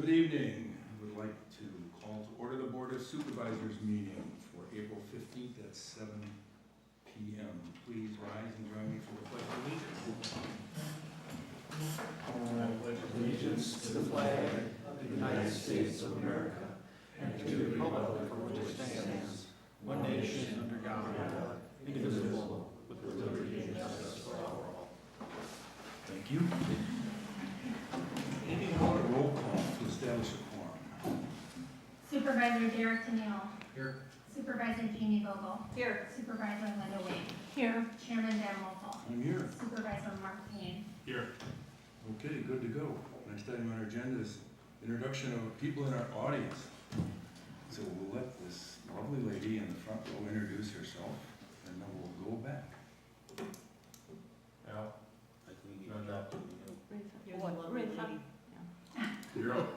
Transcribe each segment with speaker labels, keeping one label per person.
Speaker 1: Good evening. I would like to call to order the Board of Supervisors meeting for April 15th at 7 p.m. Please rise and join me for the Pledge of Allegiance.
Speaker 2: I pledge allegiance to the flag of the United States of America and to the republic for which it stands, one nation under God, indivisible, with liberty and justice for all.
Speaker 1: Thank you. Anyone want a roll call to establish a quorum?
Speaker 3: Supervisor Derek Tennille.
Speaker 1: Here.
Speaker 3: Supervisor Jeannie Vogel.
Speaker 4: Here.
Speaker 3: Supervisor Linda Wade.
Speaker 4: Here.
Speaker 3: Chairman Dan Wolfle.
Speaker 1: I'm here.
Speaker 3: Supervisor Mark Payne.
Speaker 1: Here. Okay, good to go. Next item on our agenda is introduction of people in our audience. So we'll let this lovely lady in the front row introduce herself, and then we'll go back.
Speaker 2: Al? I think we need that.
Speaker 1: You're up.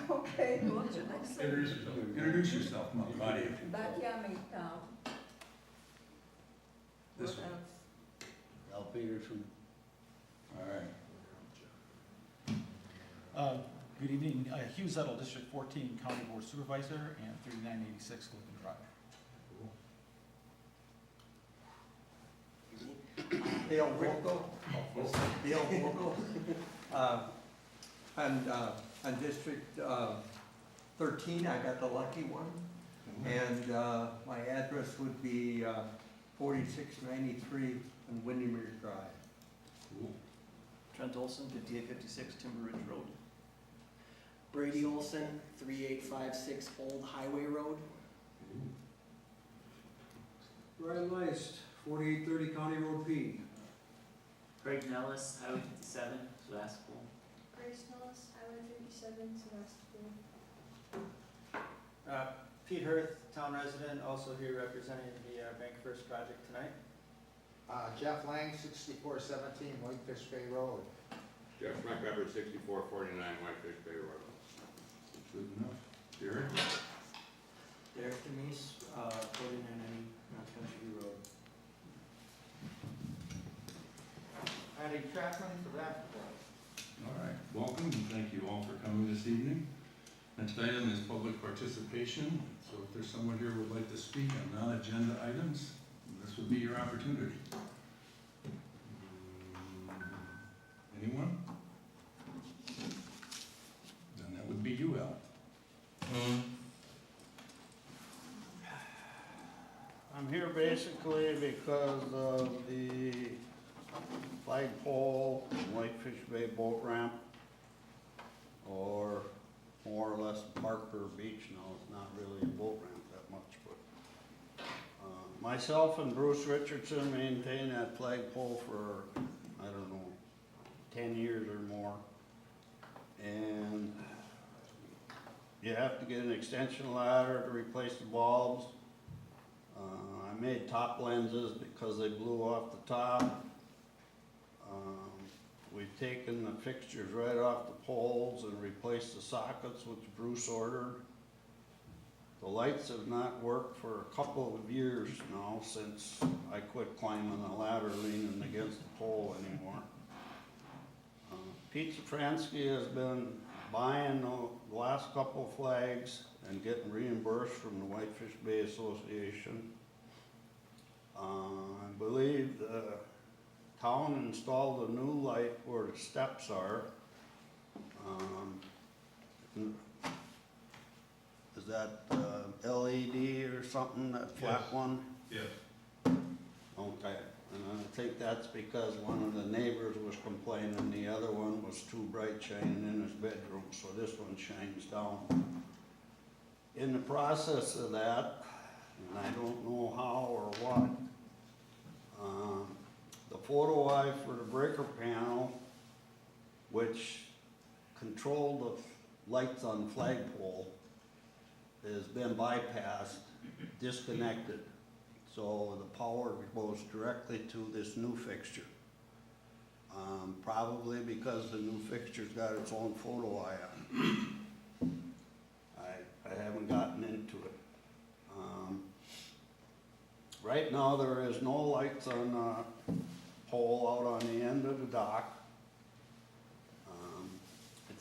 Speaker 4: Okay, what's your next thing?
Speaker 1: Introduce yourself. Introduce yourself, body.
Speaker 4: Batyami town.
Speaker 1: This
Speaker 4: What
Speaker 1: one.
Speaker 4: else?
Speaker 2: Al Peterson.
Speaker 1: All right.
Speaker 5: Good evening, Hugh Zettel, District 14 County Board Supervisor, and 3986 Lincoln Drive.
Speaker 6: Dale Wilco. Dale Wilco. On District 13, I got the lucky one. And my address would be 4693 on Windermere Drive.
Speaker 1: Cool.
Speaker 7: Trent Olson, 5856 Timber Ridge Road. Brady Olson, 3856 Old Highway Road.
Speaker 8: Brian Leist, 4830 County Road P.
Speaker 9: Craig Nellis, Highway 57, Sevastopol.
Speaker 10: Grace Nellis, Highway 57, Sevastopol.
Speaker 7: Pete Hirth, town resident, also here representing the Bank First project tonight.
Speaker 11: Jeff Lang, 6417 Whitefish Bay Road.
Speaker 12: Jeff McEver, 6449 Whitefish Bay Road.
Speaker 1: Good enough. Derek?
Speaker 7: Derek Demise, 4990 North Country Road.
Speaker 11: Patty Chapman, Sevastopol.
Speaker 1: All right. Welcome, and thank you all for coming this evening. Next item is public participation. So if there's someone here who would like to speak on non-agenda items, this would be your opportunity. Anyone? Then that would be you, Al.
Speaker 11: I'm here basically because of the flagpole, Whitefish Bay boat ramp, or more or less Parker Beach now. It's not really a boat ramp that much, but myself and Bruce Richardson maintain that flagpole for, I don't know, 10 years or more. And you have to get an extension ladder to replace the bulbs. I made top lenses because they blew off the top. We've taken the fixtures right off the poles and replaced the sockets, which Bruce ordered. The lights have not worked for a couple of years now since I quit climbing the ladder leaning against the pole anymore. Pete Safransky has been buying the last couple of flags and getting reimbursed from the Whitefish Bay Association. I believe the town installed a new light where the steps are. Is that LED or something, that flat one?
Speaker 1: Yes.
Speaker 11: Okay, and I think that's because one of the neighbors was complaining the other one was too bright shining in his bedroom, so this one shines down. In the process of that, and I don't know how or what, the photo eye for the breaker panel, which controlled the lights on the flagpole, has been bypassed, disconnected. So the power goes directly to this new fixture. Probably because the new fixture's got its own photo eye on. I haven't gotten into it. Right now there is no lights on pole out on the end of the dock.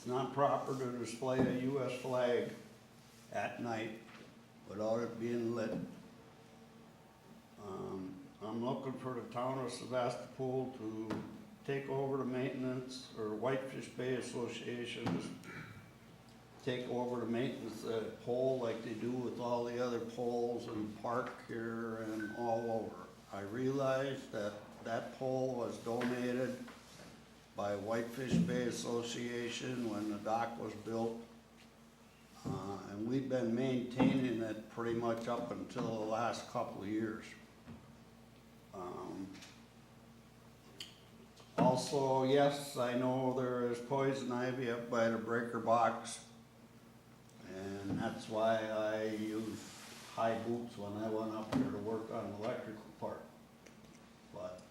Speaker 11: It's not proper to display a US flag at night without it being lit. I'm looking for the town of Sevastopol to take over the maintenance, or Whitefish Bay Association to take over the maintenance of that pole like they do with all the other poles in the park here and all over. I realize that that pole was donated by Whitefish Bay Association when the dock was built. And we've been maintaining it pretty much up until the last couple of years. Also, yes, I know there is poison ivy up by the breaker box, and that's why I use high boots when I went up here to work on the electrical part. But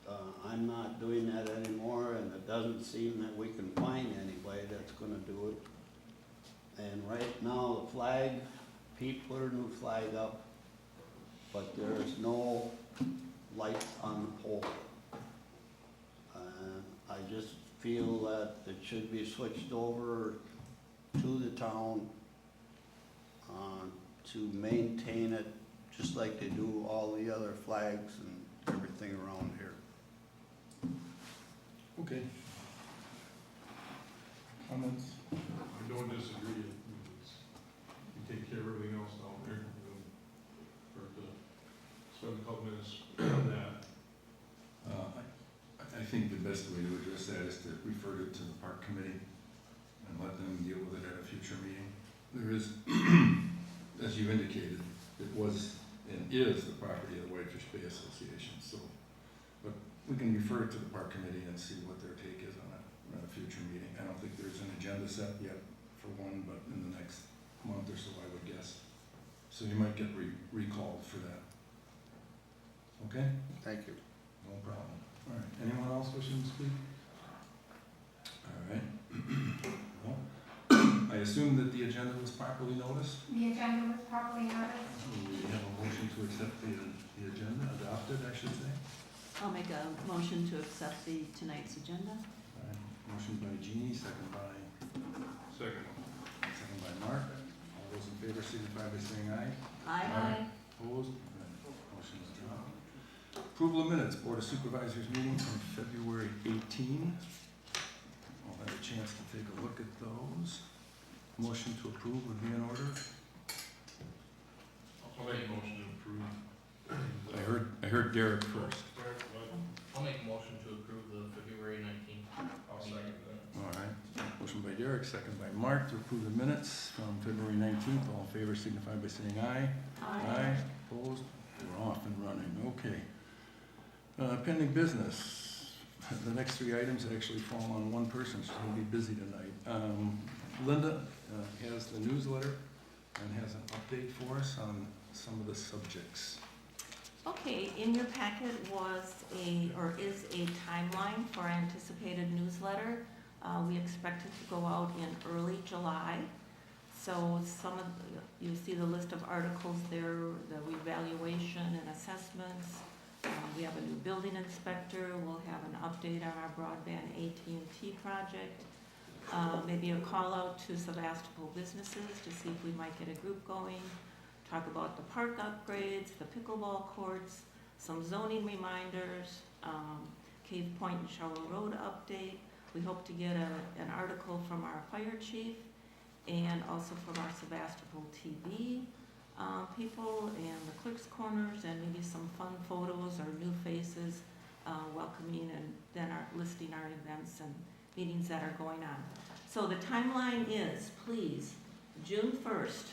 Speaker 11: I'm not doing that anymore, and it doesn't seem that we can find anybody that's gonna do it. And right now, the flag, Pete put a new flag up, but there is no light on the pole. I just feel that it should be switched over to the town to maintain it, just like they do all the other flags and everything around here.
Speaker 1: Okay. Comments?
Speaker 2: I don't disagree. You take care of everything else down there. For to spend a couple minutes on that.
Speaker 1: I think the best way to address that is to refer it to the park committee and let them deal with it at a future meeting. There is, as you indicated, it was and is the property of the Whitefish Bay Association, so, but we can refer it to the park committee and see what their take is on it at a future meeting. I don't think there's an agenda set yet for one, but in the next month or so, I would guess. So you might get recalled for that. Okay?
Speaker 11: Thank you.
Speaker 1: No problem. All right, anyone else wishing to speak? All right. Well, I assume that the agenda was properly noticed.
Speaker 3: The agenda was properly noticed.
Speaker 1: We have a motion to accept the agenda, adopted, I should say.
Speaker 4: I'll make a motion to accept tonight's agenda.
Speaker 1: All right, motion by Jeannie, second by Mark. All those in favor signify by saying aye.
Speaker 4: Aye.
Speaker 1: Opposed? Motion is dropped. Approval of minutes, Board of Supervisors meeting from February 18. I'll have a chance to take a look at those. Motion to approve would be in order.
Speaker 2: I'll make a motion to approve.
Speaker 1: I heard Derek first.
Speaker 13: I'll make a motion to approve the February 19th.
Speaker 2: I'll second that.
Speaker 1: All right, motion by Derek, second by Mark to approve the minutes from February 19th. All in favor signify by saying aye. Aye. Opposed? We're off and running, okay. Pending business, the next three items actually fall on one person, so we'll be busy tonight. Linda has the newsletter and has an update for us on some of the subjects.
Speaker 14: Okay, in your packet is a timeline for our anticipated newsletter. We expect it to go out in early July. So you see the list of articles there, the revaluation and assessments. We have a new building inspector. We'll have an update on our broadband AT&T project. Maybe a call out to Sevastopol businesses to see if we might get a group going. Talk about the park upgrades, the pickleball courts, some zoning reminders, Cave Point and Shower Road update. We hope to get an article from our fire chief and also from our Sevastopol TV people and the clerk's corners, and maybe some fun photos or new faces welcoming and then listing our events and meetings that are going on. So the timeline is, please, June 1st,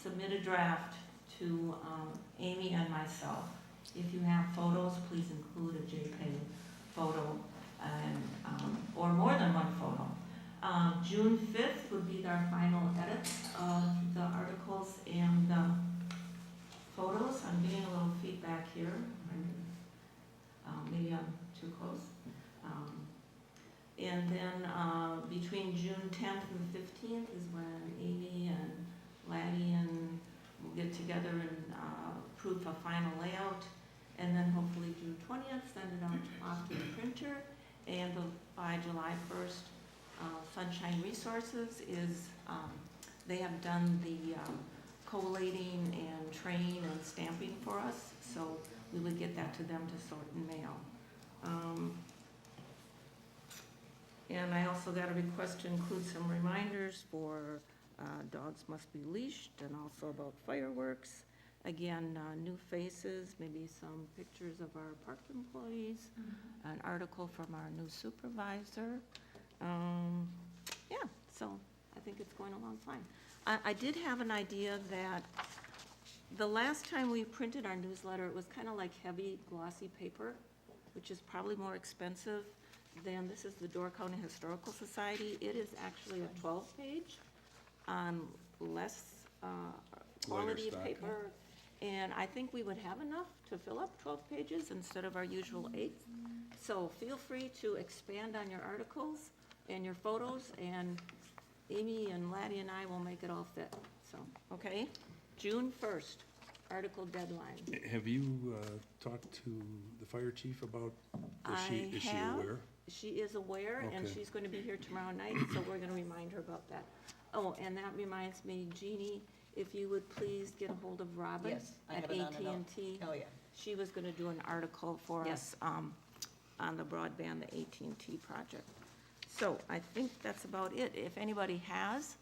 Speaker 14: submit a draft to Amy and myself. If you have photos, please include a JPEG photo and or more than one photo. June 5th would be our final edits of the articles and photos. I'm getting a little feedback here. Maybe I'm too close. And then between June 10th and 15th is when Amy and Laddie and we'll get together and approve a final layout. And then hopefully June 20th, send it out off to the printer. And by July 1st, Sunshine Resources is, they have done the collating and train and stamping for us, so we would get that to them to sort and mail. And I also got a request to include some reminders for dogs must be leashed, and also about fireworks. Again, new faces, maybe some pictures of our park employees, an article from our new supervisor. Yeah, so I think it's going along fine. I did have an idea that the last time we printed our newsletter, it was kind of like heavy glossy paper, which is probably more expensive than, this is the Door County Historical Society. It is actually a 12-page, less quality
Speaker 1: stock.
Speaker 14: paper. And I think we would have enough to fill up 12 pages instead of our usual 8. So feel free to expand on your articles and your photos, and Amy and Laddie and I will make it all fit. So, okay? June 1st, article deadline.
Speaker 1: Have you talked to the fire chief about, is she aware?
Speaker 14: She is aware, and
Speaker 1: Okay.
Speaker 14: she's going to be here tomorrow night, so we're going to remind her about that. Oh, and that reminds me, Jeannie, if you would please get a hold of Robin
Speaker 4: Yes, I
Speaker 14: at
Speaker 4: have it on a note.
Speaker 14: AT&T.
Speaker 4: Oh, yeah.
Speaker 14: She was going to do an article for
Speaker 4: Yes.
Speaker 14: us on the broadband, the AT&T project. So I think that's about it. If anybody has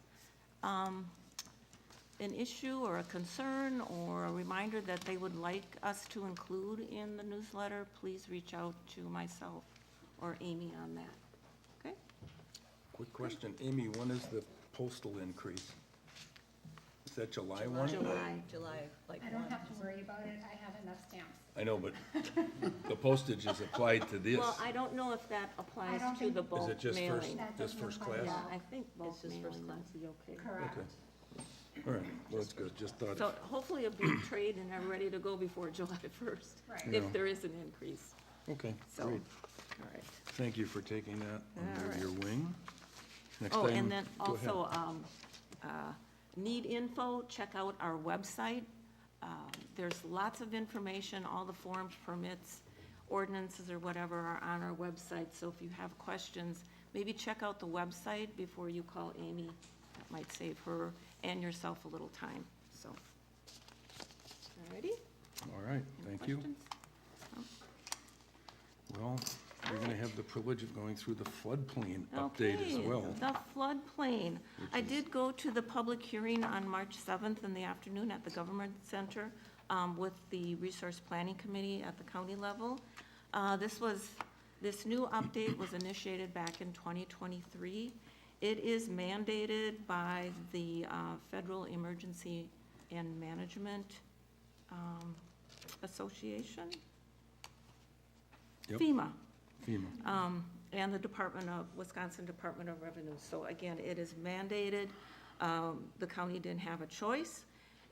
Speaker 14: an issue or a concern or a reminder that they would like us to include in the newsletter, please reach out to myself or Amy on that. Okay?
Speaker 1: Quick question, Amy, when is the postal increase? Is that July 1?
Speaker 4: July, like
Speaker 3: I don't have to worry about it, I have enough stamps.
Speaker 1: I know, but the postage is applied to this.
Speaker 14: Well, I don't know if that applies
Speaker 3: don't
Speaker 14: to the
Speaker 3: think-
Speaker 14: bulk
Speaker 1: Is it just
Speaker 14: mailing.
Speaker 1: first,
Speaker 3: That
Speaker 1: just
Speaker 3: doesn't
Speaker 1: first
Speaker 3: apply
Speaker 1: class?
Speaker 3: to
Speaker 14: Yeah, I think bulk
Speaker 4: It's just first
Speaker 14: mailing
Speaker 4: class.
Speaker 14: would be okay.
Speaker 3: Correct.
Speaker 1: Okay. All right, well, that's good, just thought.
Speaker 14: So hopefully a big trade and are ready to go before July 1st,
Speaker 3: Right.
Speaker 1: Yeah.
Speaker 14: if there is an increase.
Speaker 1: Okay,
Speaker 14: So,
Speaker 1: great.
Speaker 14: all right.
Speaker 1: Thank you for taking that
Speaker 14: All
Speaker 1: under
Speaker 14: right.
Speaker 1: your wing. Next
Speaker 14: Oh,
Speaker 1: item-
Speaker 14: and then
Speaker 1: go ahead.
Speaker 14: also, need info, check out our website. There's lots of information, all the forms, permits, ordinances, or whatever are on our website. So if you have questions, maybe check out the website before you call Amy. That might save her and yourself a little time, so. Alrighty?
Speaker 1: All right,
Speaker 14: Any
Speaker 1: thank you.
Speaker 14: questions?
Speaker 1: Well, you're gonna have the privilege of going through the floodplain update as
Speaker 14: Okay,
Speaker 1: well.
Speaker 14: the floodplain.
Speaker 1: which
Speaker 14: I
Speaker 1: is-
Speaker 14: did go to the public hearing on March 7th in the afternoon at the Government Center with the Resource Planning Committee at the county level. This new update was initiated back in 2023. It is mandated by the Federal Emergency and Management Association?
Speaker 1: Yep.
Speaker 14: FEMA.
Speaker 1: FEMA.
Speaker 14: And the Wisconsin Department of Revenue. So again, it is mandated. The county didn't have a choice.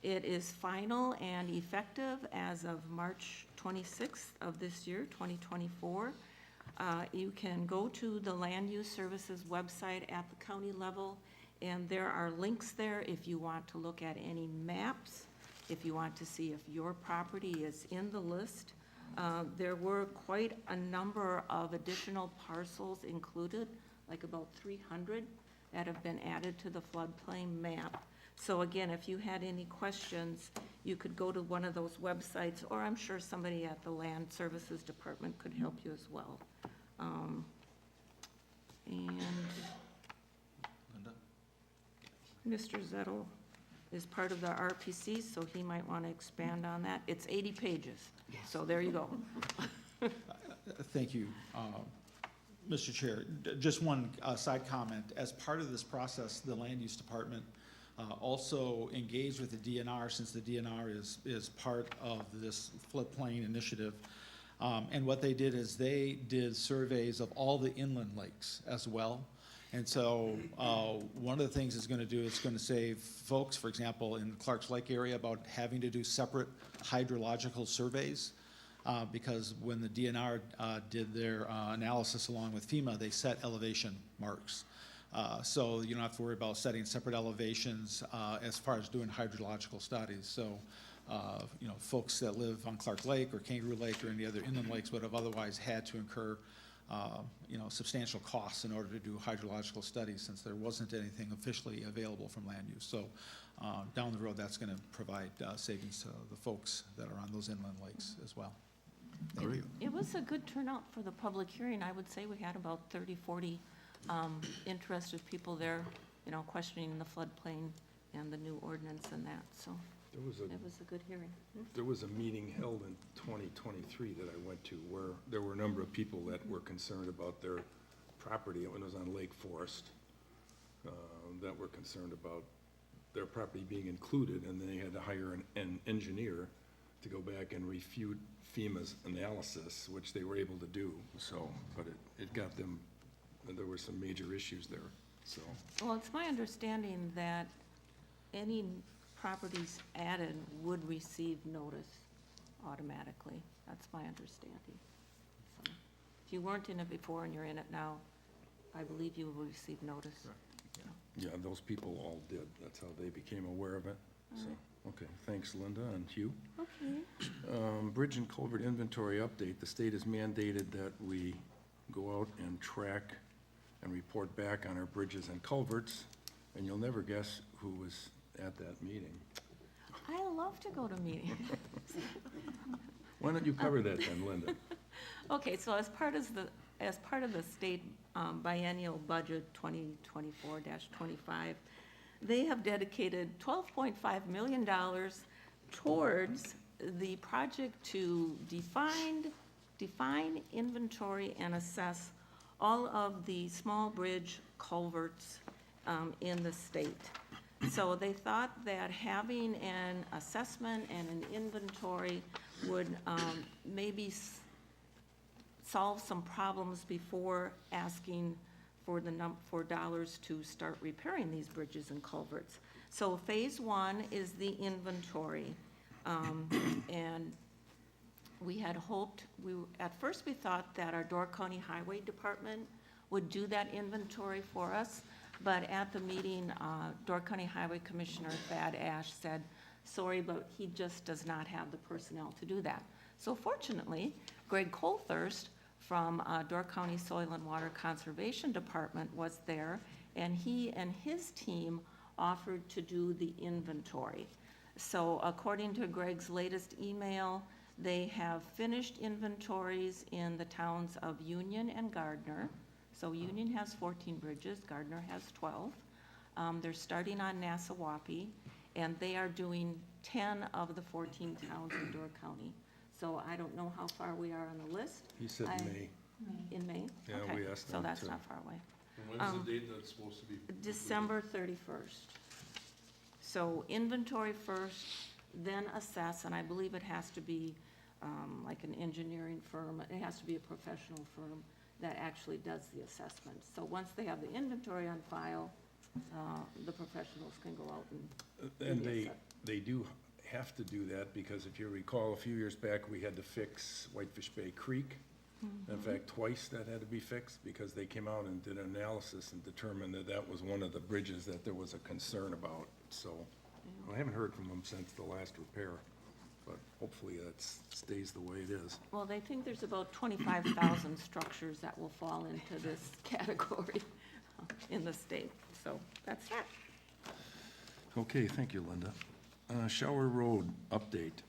Speaker 14: It is final and effective as of March 26th of this year, 2024. You can go to the Land Use Services website at the county level, and there are links there if you want to look at any maps, if you want to see if your property is in the list. There were quite a number of additional parcels included, like about 300 that have been added to the floodplain map. So again, if you had any questions, you could go to one of those websites, or I'm sure somebody at the Land Services Department could help you as well. And
Speaker 5: Linda?
Speaker 14: Mr. Zettel is part of the RPC, so he might want to expand on that. It's 80 pages, so there you go.
Speaker 5: Thank you, Mr. Chair. Just one side comment. As part of this process, the Land Use Department also engaged with the DNR, since the DNR is part of this floodplain initiative. And what they did is they did surveys of all the inland lakes as well. And so one of the things it's going to do is going to save folks, for example, in Clark's Lake area, about having to do separate hydrological surveys. Because when the DNR did their analysis along with FEMA, they set elevation marks. So you don't have to worry about setting separate elevations as far as doing hydrological studies. So, folks that live on Clark Lake or Kangaroo Lake or any other inland lakes would have otherwise had to incur substantial costs in order to do hydrological studies, since there wasn't anything officially available from land use. So down the road, that's going to provide savings to the folks that are on those inland lakes as well. Thank you.
Speaker 14: It was a good turnout for the public hearing. I would say we had about 30, 40 interested people there, questioning the floodplain and the new ordinance and that, so
Speaker 1: There was a
Speaker 14: it was a good hearing.
Speaker 1: There was a meeting held in 2023 that I went to where there were a number of people that were concerned about their property. It was on Lake Forest, that were concerned about their property being included, and they had to hire an engineer to go back and refute FEMA's analysis, which they were able to do. So, but it got them, there were some major issues there, so.
Speaker 14: Well, it's my understanding that any properties added would receive notice automatically. That's my understanding. So, if you weren't in it before and you're in it now, I believe you will receive notice.
Speaker 1: Yeah, those people all did. That's how they became aware of it. So, okay, thanks Linda and Hugh.
Speaker 14: Okay.
Speaker 1: Bridge and culvert inventory update. The state has mandated that we go out and track and report back on our bridges and culverts, and you'll never guess who was at that meeting.
Speaker 14: I love to go to meetings.
Speaker 1: Why don't you cover that then, Linda?
Speaker 14: Okay, so as part of the state biennial budget 2024-25, they have dedicated $12.5 million towards the project to define, inventory, and assess all of the small bridge culverts in the state. So they thought that having an assessment and an inventory would maybe solve some problems before asking for dollars to start repairing these bridges and culverts. So phase one is the inventory. And we had hoped, at first we thought that our Door County Highway Department would do that inventory for us, but at the meeting, Door County Highway Commissioner Thad Ash said, sorry, but he just does not have the personnel to do that. So fortunately, Greg Colthurst from Door County Soil and Water Conservation Department was there, and he and his team offered to do the inventory. So according to Greg's latest email, they have finished inventories in the towns of Union and Gardner. So Union has 14 bridges, Gardner has 12. They're starting on Nassawapi, and they are doing 10 of the 14 towns in Door County. So I don't know how far we are on the list.
Speaker 1: He said May.
Speaker 14: In May?
Speaker 1: Yeah,
Speaker 14: Okay.
Speaker 1: we asked
Speaker 14: So
Speaker 1: them
Speaker 14: that's
Speaker 1: to.
Speaker 14: not far away.
Speaker 13: And when's the date that's supposed to be?
Speaker 14: December 31st. So inventory first, then assess, and I believe it has to be like an engineering firm. It has to be a professional firm that actually does the assessment. So once they have the inventory on file, the professionals can go out and
Speaker 1: And
Speaker 14: do the
Speaker 1: they do have to do that, because if you recall, a few years back, we had to fix Whitefish Bay Creek. In fact, twice that had to be fixed, because they came out and did an analysis and determined that that was one of the bridges that there was a concern about. So I haven't heard from them since the last repair, but hopefully that stays the way it is.
Speaker 14: Well, they think there's about 25,000 structures that will fall into this category in the state. So that's that.
Speaker 1: Okay, thank you, Linda. Shower Road update.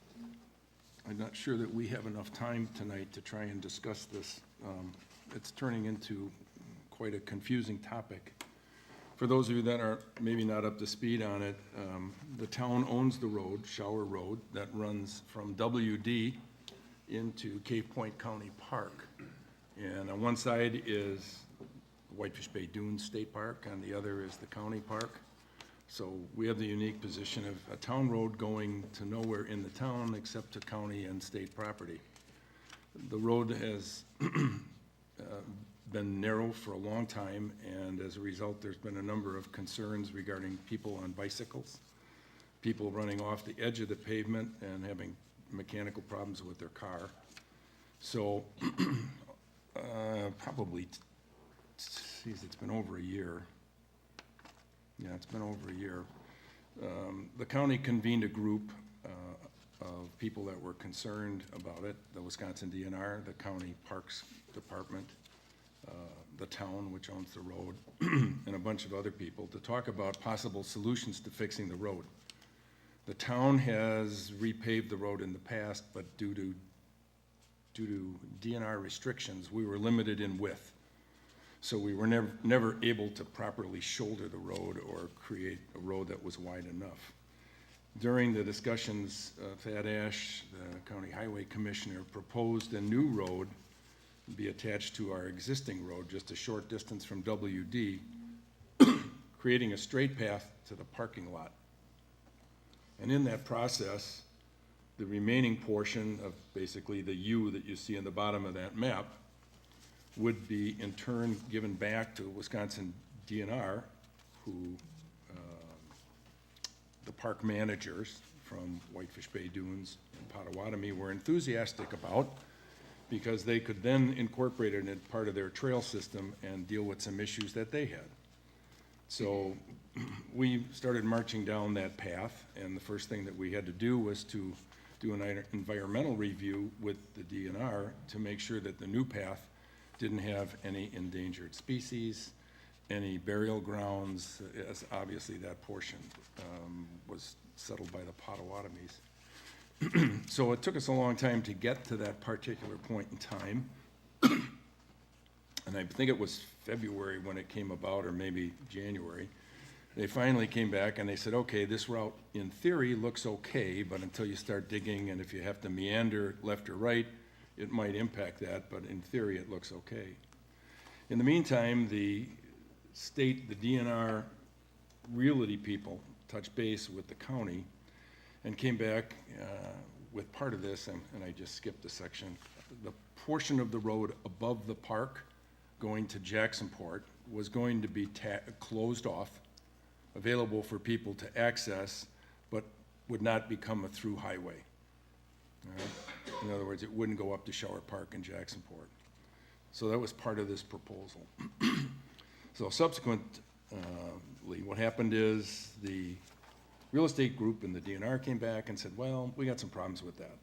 Speaker 1: I'm not sure that we have enough time tonight to try and discuss this. It's turning into quite a confusing topic. For those of you that are maybe not up to speed on it, the town owns the road, Shower Road, that runs from WD into Cave Point County Park. And on one side is Whitefish Bay Dunes State Park, on the other is the county park. So we have the unique position of a town road going to nowhere in the town except to county and state property. The road has been narrow for a long time, and as a result, there's been a number of concerns regarding people on bicycles, people running off the edge of the pavement and having mechanical problems with their car. So probably, it's been over a year. Yeah, it's been over a year. The county convened a group of people that were concerned about it, the Wisconsin DNR, the County Parks Department, the town, which owns the road, and a bunch of other people, to talk about possible solutions to fixing the road. The town has repaved the road in the past, but due to DNR restrictions, we were limited in width. So we were never able to properly shoulder the road or create a road that was wide enough. During the discussions, Thad Ash, the county highway commissioner, proposed a new road be attached to our existing road, just a short distance from WD, creating a straight path to the parking lot. And in that process, the remaining portion of basically the U that you see in the bottom of that map would be in turn given back to Wisconsin DNR, who the park managers from Whitefish Bay Dunes and Potawatomi were enthusiastic about, because they could then incorporate it in part of their trail system and deal with some issues that they had. So we started marching down that path, and the first thing that we had to do was to do an environmental review with the DNR to make sure that the new path didn't have any endangered species, any burial grounds, as obviously that portion was settled by the Potawatomis. So it took us a long time to get to that particular point in time. And I think it was February when it came about, or maybe January. They finally came back and they said, okay, this route in theory looks okay, but until you start digging, and if you have to meander left or right, it might impact that, but in theory it looks okay. In the meantime, the state, the DNR realty people touched base with the county and came back with part of this, and I just skipped a section. The portion of the road above the park going to Jacksonport was going to be closed off, available for people to access, but would not become a through highway. All right? In other words, it wouldn't go up to Shower Park in Jacksonport. So that was part of this proposal. So subsequently, what happened is the real estate group and the DNR came back and said, well, we got some problems with that.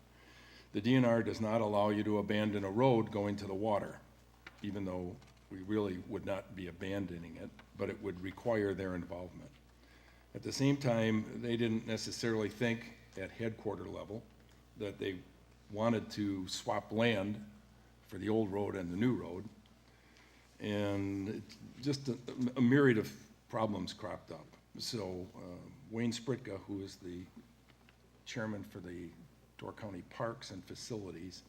Speaker 1: The DNR does not allow you to abandon a road going to the water, even though we really would not be abandoning it, but it would require their involvement. At the same time, they didn't necessarily think at headquarter level that they wanted to swap land for the old road and the new road. And just a myriad of problems cropped up. So Wayne Spritka, who is the chairman for the Door County Parks and Facilities,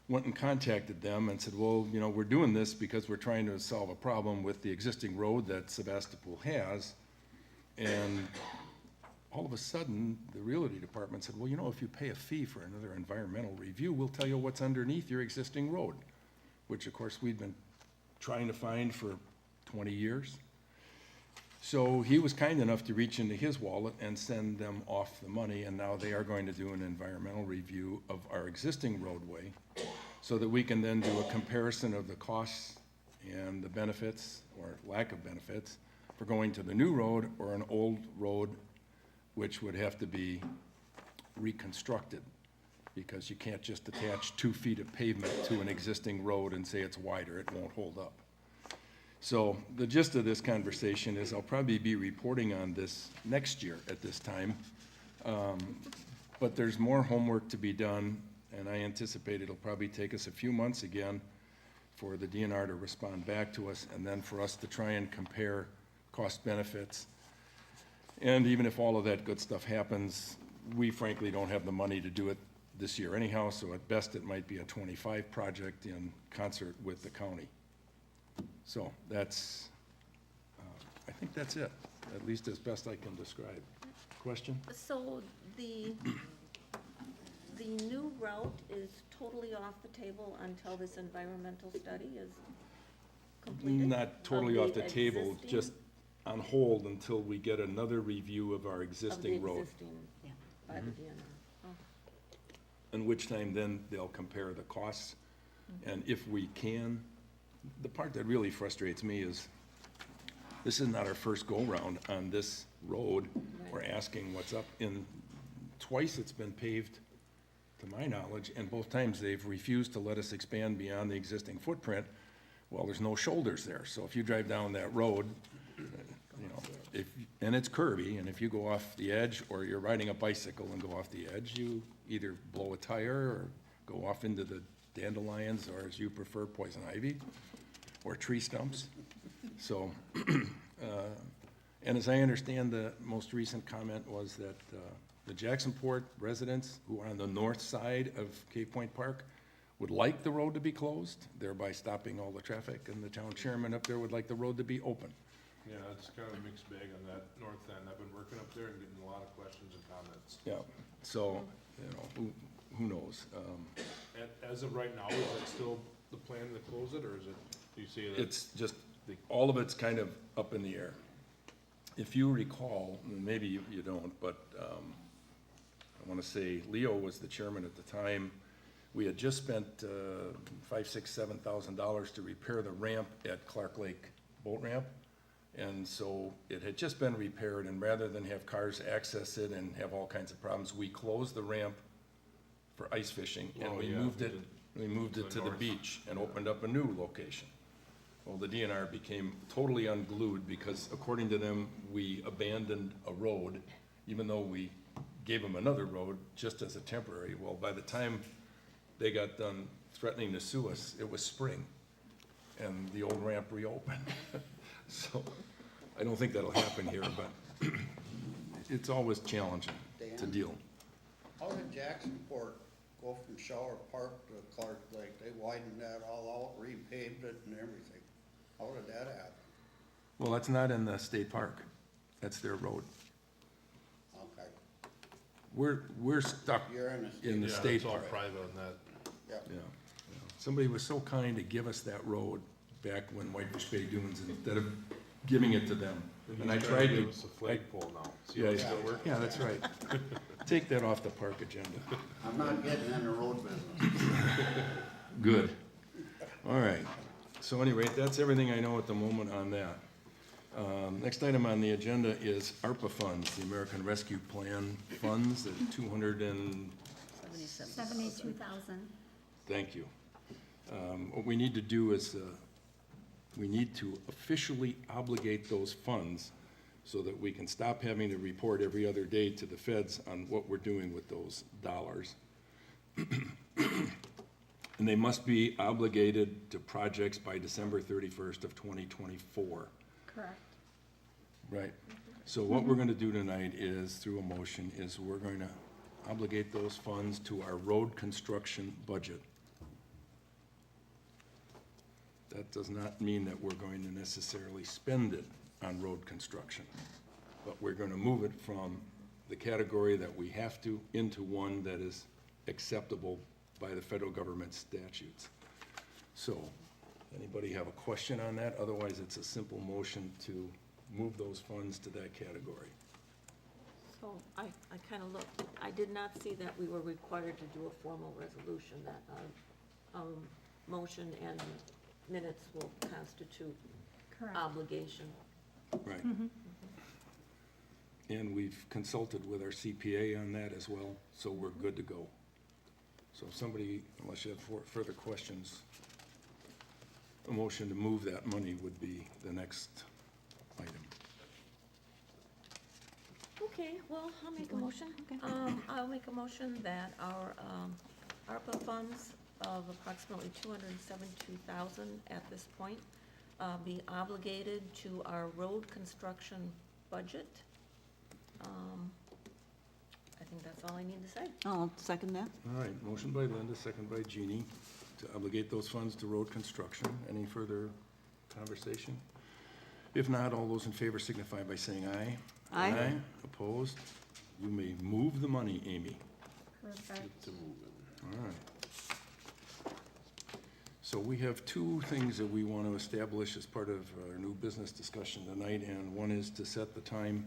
Speaker 1: went and contacted them and said, well, you know, we're doing this because we're trying to solve a problem with the existing road that Sevastopol has. And all of a sudden, the realty department said, well, you know, if you pay a fee for another environmental review, we'll tell you what's underneath your existing road, which of course we'd been trying to find for 20 years. So he was kind enough to reach into his wallet and send them off the money, and now they are going to do an environmental review of our existing roadway so that we can then do a comparison of the costs and the benefits, or lack of benefits, for going to the new road or an old road which would have to be reconstructed, because you can't just attach 2 feet of pavement to an existing road and say it's wider, it won't hold up. So the gist of this conversation is I'll probably be reporting on this next year at this time, but there's more homework to be done, and I anticipate it'll probably take us a few months again for the DNR to respond back to us, and then for us to try and compare cost benefits. And even if all of that good stuff happens, we frankly don't have the money to do it this year anyhow, so at best it might be a 25 project in concert with the county. So that's, I think that's it, at least as best I can describe. Question?
Speaker 14: So the new route is totally off the table until this environmental study is completed?
Speaker 1: Not totally off the table,
Speaker 14: existing?
Speaker 1: just on hold until we get another review of our existing road.
Speaker 14: Yeah, by the DNR. Oh.
Speaker 1: In which time then they'll compare the costs. And if we can, the part that really frustrates me is this is not our first go-round on this road.
Speaker 14: Right.
Speaker 1: We're asking what's up. Twice it's been paved, to my knowledge, and both times they've refused to let us expand beyond the existing footprint, Well, there's no shoulders there, so if you drive down that road, you know, and it's curvy, and if you go off the edge, or you're riding a bicycle and go off the edge, you either blow a tire or go off into the dandelions, or as you prefer, poison ivy, or tree stumps. So, and as I understand, the most recent comment was that the Jacksonport residents who are on the north side of Cave Point Park would like the road to be closed, thereby stopping all the traffic, and the town chairman up there would like the road to be open.
Speaker 13: Yeah, it's kind of a mixed bag on that north end. I've been working up there and getting a lot of questions and comments.
Speaker 1: Yeah, so, you know, who knows?
Speaker 13: As of right now, is that still the plan to close it, or is it, do you see that?
Speaker 1: It's just, all of it's kind of up in the air. If you recall, and maybe you don't, but I want to say Leo was the chairman at the time. We had just spent $7,000 to repair the ramp at Clark Lake Boat Ramp. And so it had just been repaired, and rather than have cars access it and have all kinds of problems, we closed the ramp for ice fishing, and we moved it to the beach and opened up a new location. Well, the DNR became totally unglued because, according to them, we abandoned a road, even though we gave them another road just as a temporary. Well, by the time they got done threatening to sue us, it was spring, and the old ramp reopened. So, I don't think that'll happen here, but it's always challenging to deal.
Speaker 11: How did Jacksonport go from Shower Park to Clark Lake? They widened that all out, repaved it and everything. How did that happen?
Speaker 1: Well, that's not in the state park. That's their road.
Speaker 11: Okay.
Speaker 1: We're stuck
Speaker 11: You're
Speaker 1: in the
Speaker 13: Yeah,
Speaker 1: state
Speaker 13: it's all
Speaker 1: park.
Speaker 13: private on that.
Speaker 11: Yep.
Speaker 1: Yeah. Somebody was so kind to give us that road back when Whitefish Bay Dunes, instead of giving it to them. And I
Speaker 13: he's
Speaker 1: tried
Speaker 13: to
Speaker 1: to.
Speaker 13: give us a flagpole now. See
Speaker 1: Yeah,
Speaker 13: how it's still working?
Speaker 1: yeah, that's right. Take that off the park agenda.
Speaker 11: I'm not getting in the road business.
Speaker 1: Good. All right. So anyway, that's everything I know at the moment on that. Next item on the agenda is ARPA funds, the American Rescue Plan funds, at
Speaker 3: 72,000.
Speaker 1: Thank you. What we need to do is, we need to officially obligate those funds so that we can stop having to report every other day to the feds on what we're doing with those dollars. And they must be obligated to projects by December 31st of 2024.
Speaker 3: Correct.
Speaker 1: Right. So what we're gonna do tonight is, through a motion, is we're going to obligate those funds to our road construction budget. That does not mean that we're going to necessarily spend it on road construction, but we're gonna move it from the category that we have to into one that is acceptable by the federal government statutes. So, anybody have a question on that? Otherwise, it's a simple motion to move those funds to that category.
Speaker 14: So I kind of looked, I did not see that we were required to do a formal resolution, that motion and minutes will constitute
Speaker 3: Correct.
Speaker 14: obligation.
Speaker 1: Right. And we've consulted with our CPA on that as well, so we're good to go. So if somebody, unless you have further questions, a motion to move that money would be the next item.
Speaker 14: Okay, well, I'll make a motion. I'll make a motion that our ARPA funds of approximately $272,000 at this point be obligated to our road construction budget. I think that's all I need to say.
Speaker 4: I'll second that.
Speaker 1: All right, motion by Linda, second by Jeannie, to obligate those funds to road construction. Any further conversation? If not, all those in favor signify by saying aye.
Speaker 4: Aye.
Speaker 1: Opposed? You may move the money, Amy.
Speaker 3: Perfect.
Speaker 1: All right. So we have two things that we want to establish as part of our new business discussion tonight, and one is to set the time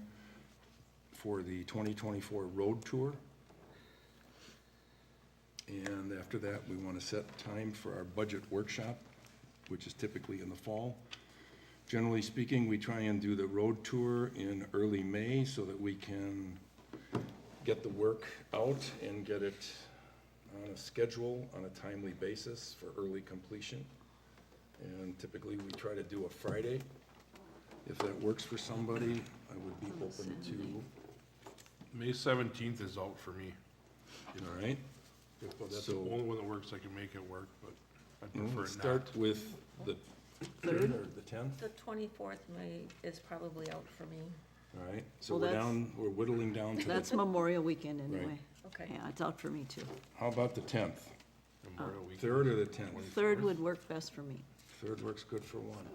Speaker 1: for the 2024 road tour. And after that, we want to set time for our budget workshop, which is typically in the fall. Generally speaking, we try and do the road tour in early May so that we can get the work out and get it on a schedule on a timely basis for early completion. And typically, we try to do a Friday. If that works for somebody, I would be open to,
Speaker 13: May 17th is out for me.
Speaker 1: all right?
Speaker 13: Well, that's the
Speaker 1: So-
Speaker 13: only one that works, I can make it work, but I
Speaker 1: We'll
Speaker 13: prefer it
Speaker 1: start
Speaker 13: not.
Speaker 1: with the 3rd or the 10th,
Speaker 14: The 24th is probably out for me.
Speaker 1: all right? So
Speaker 4: Well,
Speaker 1: we're
Speaker 4: that's-
Speaker 1: down, we're whittling down to
Speaker 4: That's
Speaker 1: the,
Speaker 4: Memorial Weekend anyway.
Speaker 1: Right.
Speaker 14: Okay.
Speaker 4: Yeah, it's out for me too.
Speaker 1: how about the 10th?
Speaker 13: Memorial Weekend.
Speaker 1: 3rd or the 10th?
Speaker 4: Third would work best for me.
Speaker 1: 3rd works good for one.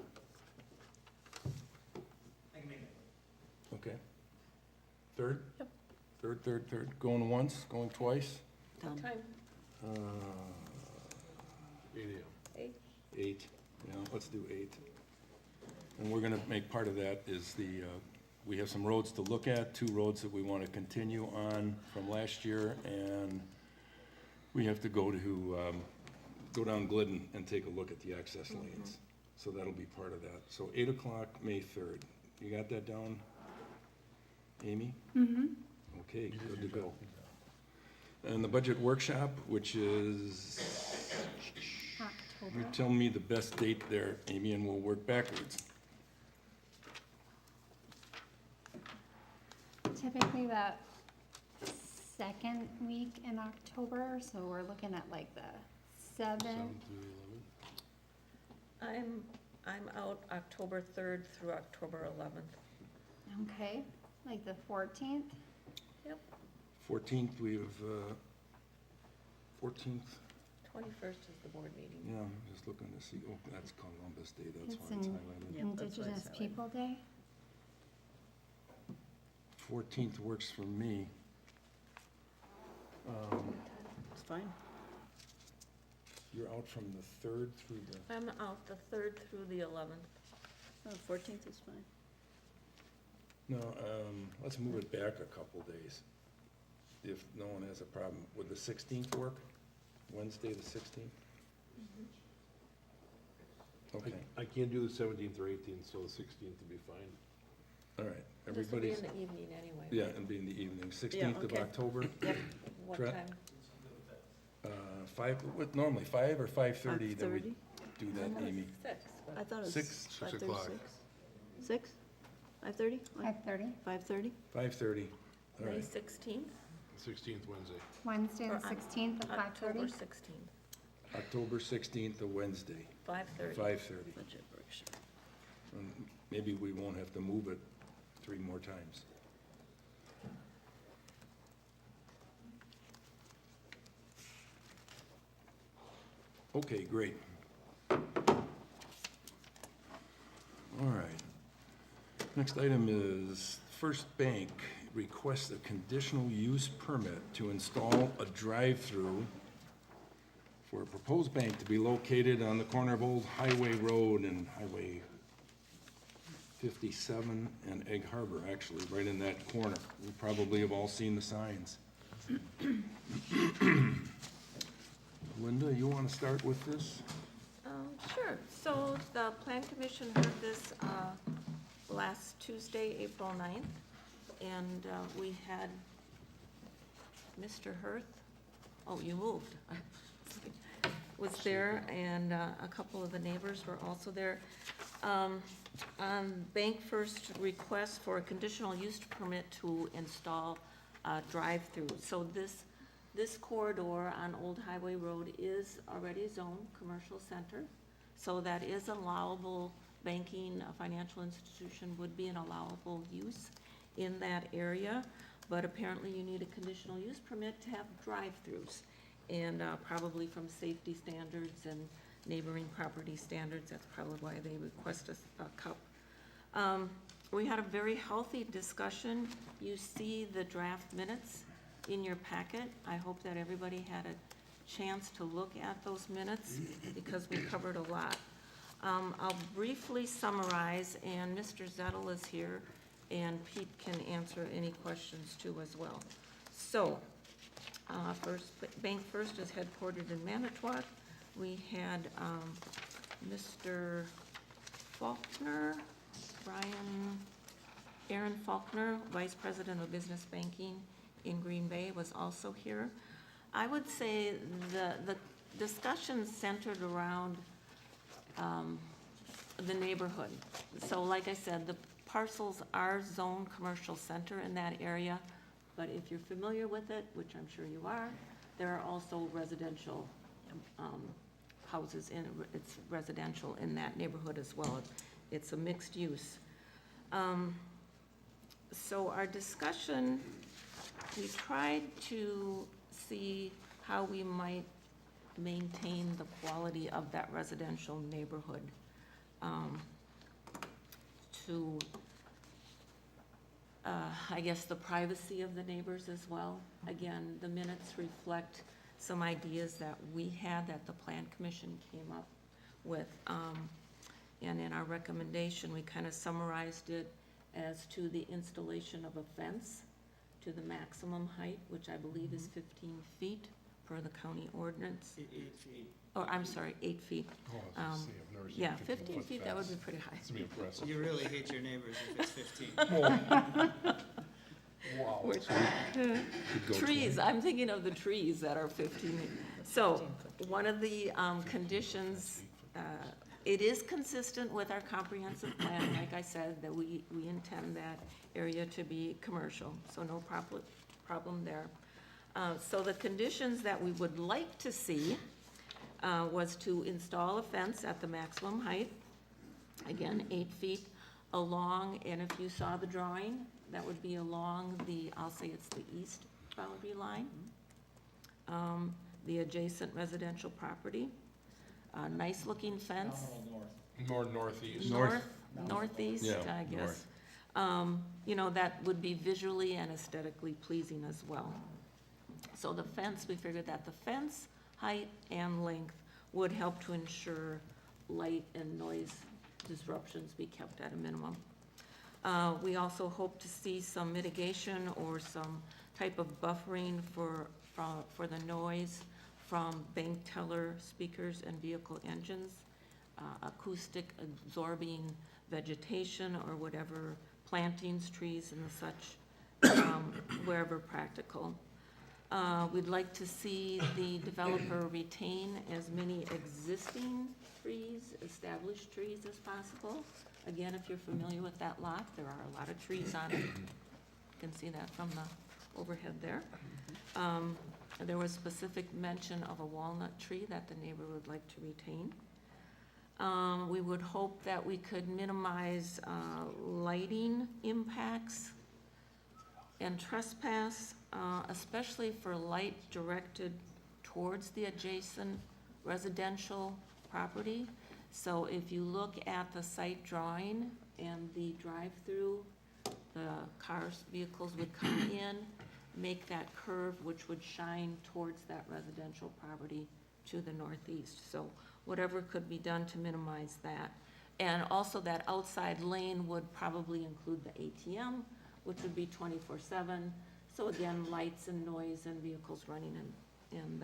Speaker 7: I can make it.
Speaker 1: Okay. 3rd?
Speaker 14: Yep.
Speaker 1: 3rd. Going once, going twice?
Speaker 4: Done.
Speaker 14: Time,
Speaker 13: 8 a.m.
Speaker 14: 8?
Speaker 1: 8, yeah, let's do 8. And we're gonna make part of that is we have some roads to look at, 2 roads that we want to continue on from last year, and we have to go down Glidden and take a look at the access lanes. So that'll be part of that. So 8 o'clock, May 3rd. You got that down, Amy?
Speaker 3: Mm-hmm.
Speaker 1: Okay, good to go. And the budget workshop, which is, you
Speaker 3: October.
Speaker 1: tell me the best date there, Amy, and we'll work backwards.
Speaker 3: Typically the second week in October, so we're looking at like the 7th.
Speaker 13: 7th through the 11th.
Speaker 14: I'm out October 3rd through October 11th.
Speaker 3: Okay, like the 14th.
Speaker 1: 14th, we have, 14th,
Speaker 14: 21st is the board meeting.
Speaker 1: yeah, I'm just looking to see, oh, that's Columbus Day, that's
Speaker 3: It's
Speaker 1: why it's
Speaker 3: in-
Speaker 1: highlighted.
Speaker 4: Yep, that's why
Speaker 3: Indigenous
Speaker 4: it's highlighted.
Speaker 3: People Day.
Speaker 1: 14th works for me.
Speaker 4: It's fine.
Speaker 1: You're out from the 3rd through the,
Speaker 14: I'm out the 3rd through the 11th.
Speaker 4: Oh, 14th is fine.
Speaker 1: no, let's move it back a couple days. If no one has a problem. Would the 16th work? Wednesday, the 16th? Okay,
Speaker 13: I can't do the 17th or 18th, so the 16th would be fine.
Speaker 1: all right,
Speaker 14: This will be
Speaker 1: everybody's,
Speaker 14: in the evening anyway.
Speaker 1: yeah, it'll be in the evening, 16th of
Speaker 4: okay.
Speaker 1: October,
Speaker 14: What
Speaker 1: Trent?
Speaker 14: time?
Speaker 1: 5, what, normally 5 or 5:30 that we
Speaker 4: 5:30?
Speaker 1: do that, Amy?
Speaker 14: 6.
Speaker 4: I thought it was
Speaker 1: 6?
Speaker 13: 6
Speaker 4: 5:36.
Speaker 13: o'clock.
Speaker 4: 6? 5:30?
Speaker 3: 5:30.
Speaker 4: 5:30?
Speaker 1: 5:30, all
Speaker 14: May
Speaker 1: right.
Speaker 14: 16th
Speaker 13: 16th Wednesday.
Speaker 3: Wednesday
Speaker 14: Or
Speaker 3: the
Speaker 14: on
Speaker 3: 16th at
Speaker 14: October
Speaker 3: 5:30.
Speaker 14: 16th,
Speaker 1: October 16th, a Wednesday,
Speaker 14: 5:30.
Speaker 1: 5:30.
Speaker 4: Budget workshop.
Speaker 1: And maybe we won't have to move it 3 more times. Okay, great. All right. Next item is First Bank requests a conditional use permit to install a drive-through for a proposed bank to be located on the corner of Old Highway Road and Highway 57 and Egg Harbor, actually, right in that corner. We probably have all seen the signs. Linda, you want to start with this?
Speaker 14: Sure. So the Plan Commission heard this last Tuesday, April 9th, and we had Mr. Hirth, oh, you moved, was there, and a couple of the neighbors were also there. Bank First request for a conditional use permit to install a drive-through. So this corridor on Old Highway Road is already zoned commercial center, so that is allowable. Banking, a financial institution would be an allowable use in that area, but apparently you need a conditional use permit to have drive-throughs. And probably from safety standards and neighboring property standards, that's probably why they request a cup. We had a very healthy discussion. You see the draft minutes in your packet. I hope that everybody had a chance to look at those minutes because we covered a lot. I'll briefly summarize, and Mr. Zettel is here, and Pete can answer any questions too as well. So, Bank First is headquartered in Manitowoc. We had Mr. Faulkner, Aaron Faulkner, Vice President of Business Banking in Green Bay, was also here. I would say the discussion centered around the neighborhood. So like I said, the parcels are zoned commercial center in that area, but if you're familiar with it, which I'm sure you are, there are also residential houses it's residential in that neighborhood as well. It's a mixed use. So our discussion, we tried to see how we might maintain the quality of that residential neighborhood to, I guess, the privacy of the neighbors as well. Again, the minutes reflect some ideas that we had, that the Plan Commission came up with. And in our recommendation, we kind of summarized it as to the installation of a fence to the maximum height, which I believe is 15 feet per the county ordinance.
Speaker 2: 8 feet.
Speaker 14: Oh, I'm sorry, 8 feet.
Speaker 13: Oh, I was gonna say, I've never seen
Speaker 14: Yeah,
Speaker 13: 15
Speaker 14: 15
Speaker 13: foot
Speaker 14: feet, that would be
Speaker 13: fence.
Speaker 14: pretty high.
Speaker 13: It's gonna be impressive.
Speaker 2: You really hate your neighbors if it's 15.
Speaker 13: Wow.
Speaker 14: We're trees, I'm thinking of the trees that are 15. So, one of the conditions, it is consistent with our comprehensive plan, like I said, that we intend that area to be commercial, so no problem there. So the conditions that we would like to see was to install a fence at the maximum height, again, 8 feet along, and if you saw the drawing, that would be along the, I'll say it's the east boundary line, the adjacent residential property. A nice-looking fence.
Speaker 13: More northeast.
Speaker 14: Northeast,
Speaker 1: Yeah,
Speaker 14: I guess.
Speaker 1: north.
Speaker 14: You know, that would be visually and aesthetically pleasing as well. So the fence, we figured that the fence height and length would help to ensure light and noise disruptions be kept at a minimum. We also hope to see some mitigation or some type of buffering for the noise from bank teller speakers and vehicle engines, acoustic absorbing vegetation or whatever, plantings, trees and such, wherever practical. We'd like to see the developer retain as many existing trees, established trees as possible. Again, if you're familiar with that lot, there are a lot of trees on it. You can see that from the overhead there. There was specific mention of a walnut tree that the neighbor would like to retain. We would hope that we could minimize lighting impacts and trespass, especially for light directed towards the adjacent residential property. So if you look at the site drawing and the drive-through, the cars, vehicles would come in, make that curve, which would shine towards that residential property to the northeast. So whatever could be done to minimize that. And also that outside lane would probably include the ATM, which would be 24/7. So again, lights and noise and vehicles running in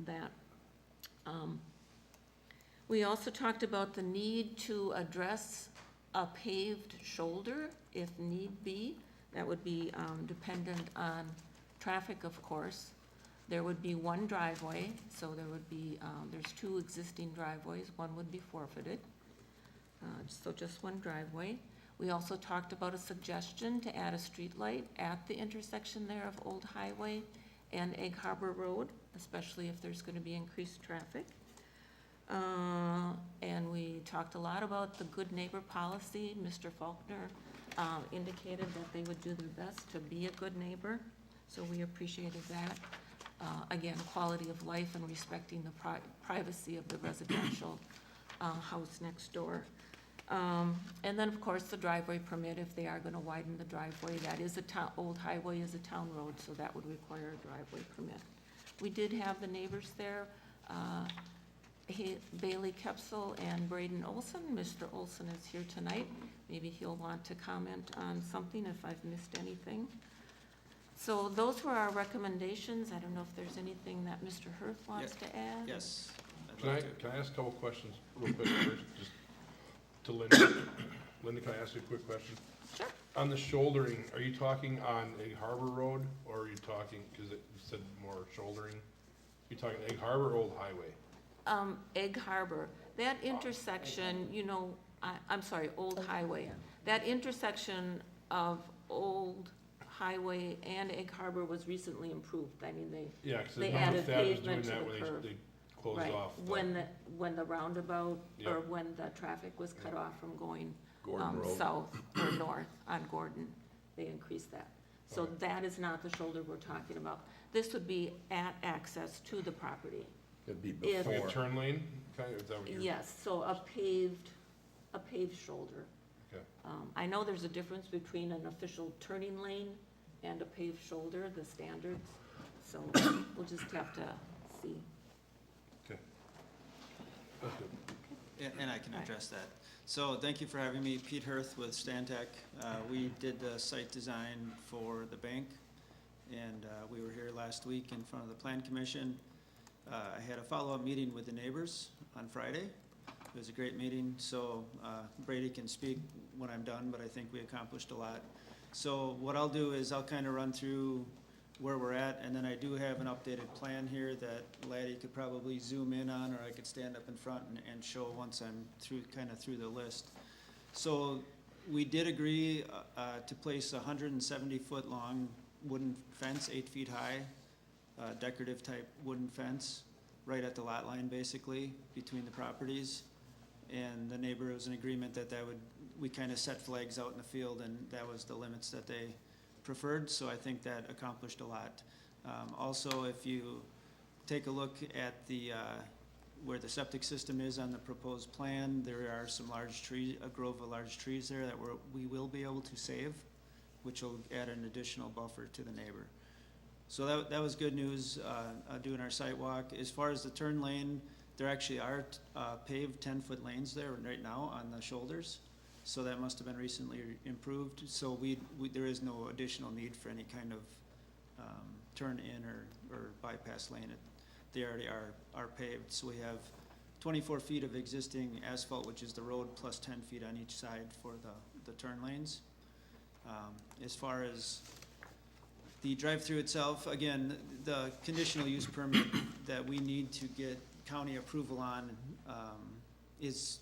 Speaker 14: that. We also talked about the need to address a paved shoulder if need be. That would be dependent on traffic, of course. There would be one driveway, so there would be, there's 2 existing driveways. One would be forfeited, so just one driveway. We also talked about a suggestion to add a street light at the intersection there of Old Highway and Egg Harbor Road, especially if there's going to be increased traffic. And we talked a lot about the good neighbor policy. Mr. Faulkner indicated that they would do their best to be a good neighbor, so we appreciated that. Again, quality of life and respecting the privacy of the residential house next door. And then, of course, the driveway permit, if they are going to widen the driveway. That is Old Highway is a town road, so that would require a driveway permit. We did have the neighbors there, Bailey Kepsel and Braden Olson. Mr. Olson is here tonight. Maybe he'll want to comment on something if I've missed anything. So those were our recommendations. I don't know if there's anything that Mr. Hirth wants to add?
Speaker 2: Yes.
Speaker 13: Can I ask a couple questions real quick first, just to Linda? Linda, can I ask you a quick question?
Speaker 14: Sure.
Speaker 13: On the shouldering, are you talking on Egg Harbor Road, or are you talking, because it said more shouldering? You talking Egg Harbor or Old Highway?
Speaker 14: Egg Harbor, that intersection, you know, I'm sorry, Old Highway. That intersection of Old Highway and Egg Harbor was recently improved. I mean,
Speaker 13: Yeah, because
Speaker 14: they
Speaker 13: I remember
Speaker 14: added
Speaker 13: Thad was doing
Speaker 14: pavement to
Speaker 13: that
Speaker 14: the
Speaker 13: when
Speaker 14: curve.
Speaker 13: they closed
Speaker 14: Right,
Speaker 13: off.
Speaker 14: when the roundabout, or
Speaker 13: Yep.
Speaker 14: when the traffic was cut off from going
Speaker 1: Gordon Road.
Speaker 14: south or north on Gordon, they increased that. So
Speaker 13: Okay.
Speaker 14: that is not the shoulder we're talking about. This would be at access to the property.
Speaker 1: It'd be
Speaker 14: If-
Speaker 13: Like
Speaker 1: before.
Speaker 13: a turn lane, kind of, is that what you're?
Speaker 14: Yes, so a paved shoulder.
Speaker 13: Okay.
Speaker 14: I know there's a difference between an official turning lane and a paved shoulder, the standards, so we'll just have to see.
Speaker 13: Okay. That's good.
Speaker 2: And I can
Speaker 14: Right.
Speaker 2: address that. So thank you for having me, Pete Hirth with Stantec. We did the site design for the bank, and we were here last week in front of the Plan Commission. I had a follow-up meeting with the neighbors on Friday. It was a great meeting, so Brady can speak when I'm done, but I think we accomplished a lot. So what I'll do is I'll kind of run through where we're at, and then I do have an updated plan here that Laddie could probably zoom in on, or I could stand up in front and show once I'm through, kind of through the list. So we did agree to place a 170-foot long wooden fence, 8 feet high, decorative type wooden fence, right at the lot line basically, between the properties. And the neighbor was in agreement that we kind of set flags out in the field, and that was the limits that they preferred, so I think that accomplished a lot. Also, if you take a look at where the septic system is on the proposed plan, there are some a grove of large trees there that we will be able to save, which will add an additional buffer to the neighbor. So that was good news, doing our site walk. As far as the turn lane, there actually are paved 10-foot lanes there right now on the shoulders. So that must have been recently improved. So there is no additional need for any kind of turn in or bypass lane. They already are paved. So we have 24 feet of existing asphalt, which is the road, plus 10 feet on each side for the turn lanes. As far as the drive-through itself, again, the conditional use permit that we need to get county approval on is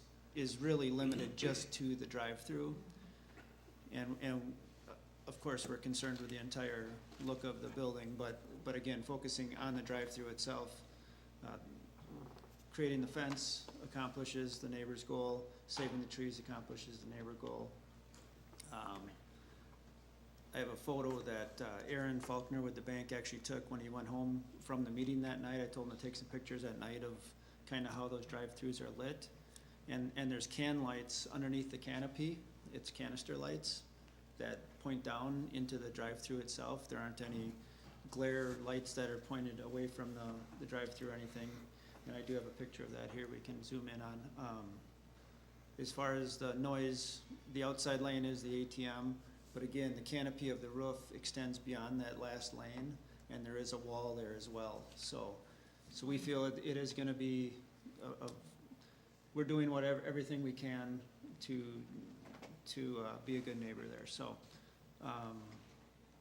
Speaker 2: really limited just to the drive-through. And of course, we're concerned with the entire look of the building, but again, focusing on the drive-through itself. Creating the fence accomplishes the neighbor's goal, saving the trees accomplishes the neighbor goal. I have a photo that Aaron Faulkner with the bank actually took when he went home from the meeting that night. I told him to take some pictures at night of kind of how those drive-throughs are lit. And there's can lights underneath the canopy. It's canister lights that point down into the drive-through itself. There aren't any glare lights that are pointed away from the drive-through or anything. And I do have a picture of that here we can zoom in on. As far as the noise, the outside lane is the ATM, but again, the canopy of the roof extends beyond that last lane, and there is a wall there as well. So we feel it is gonna be we're doing everything we can to be a good neighbor there. So,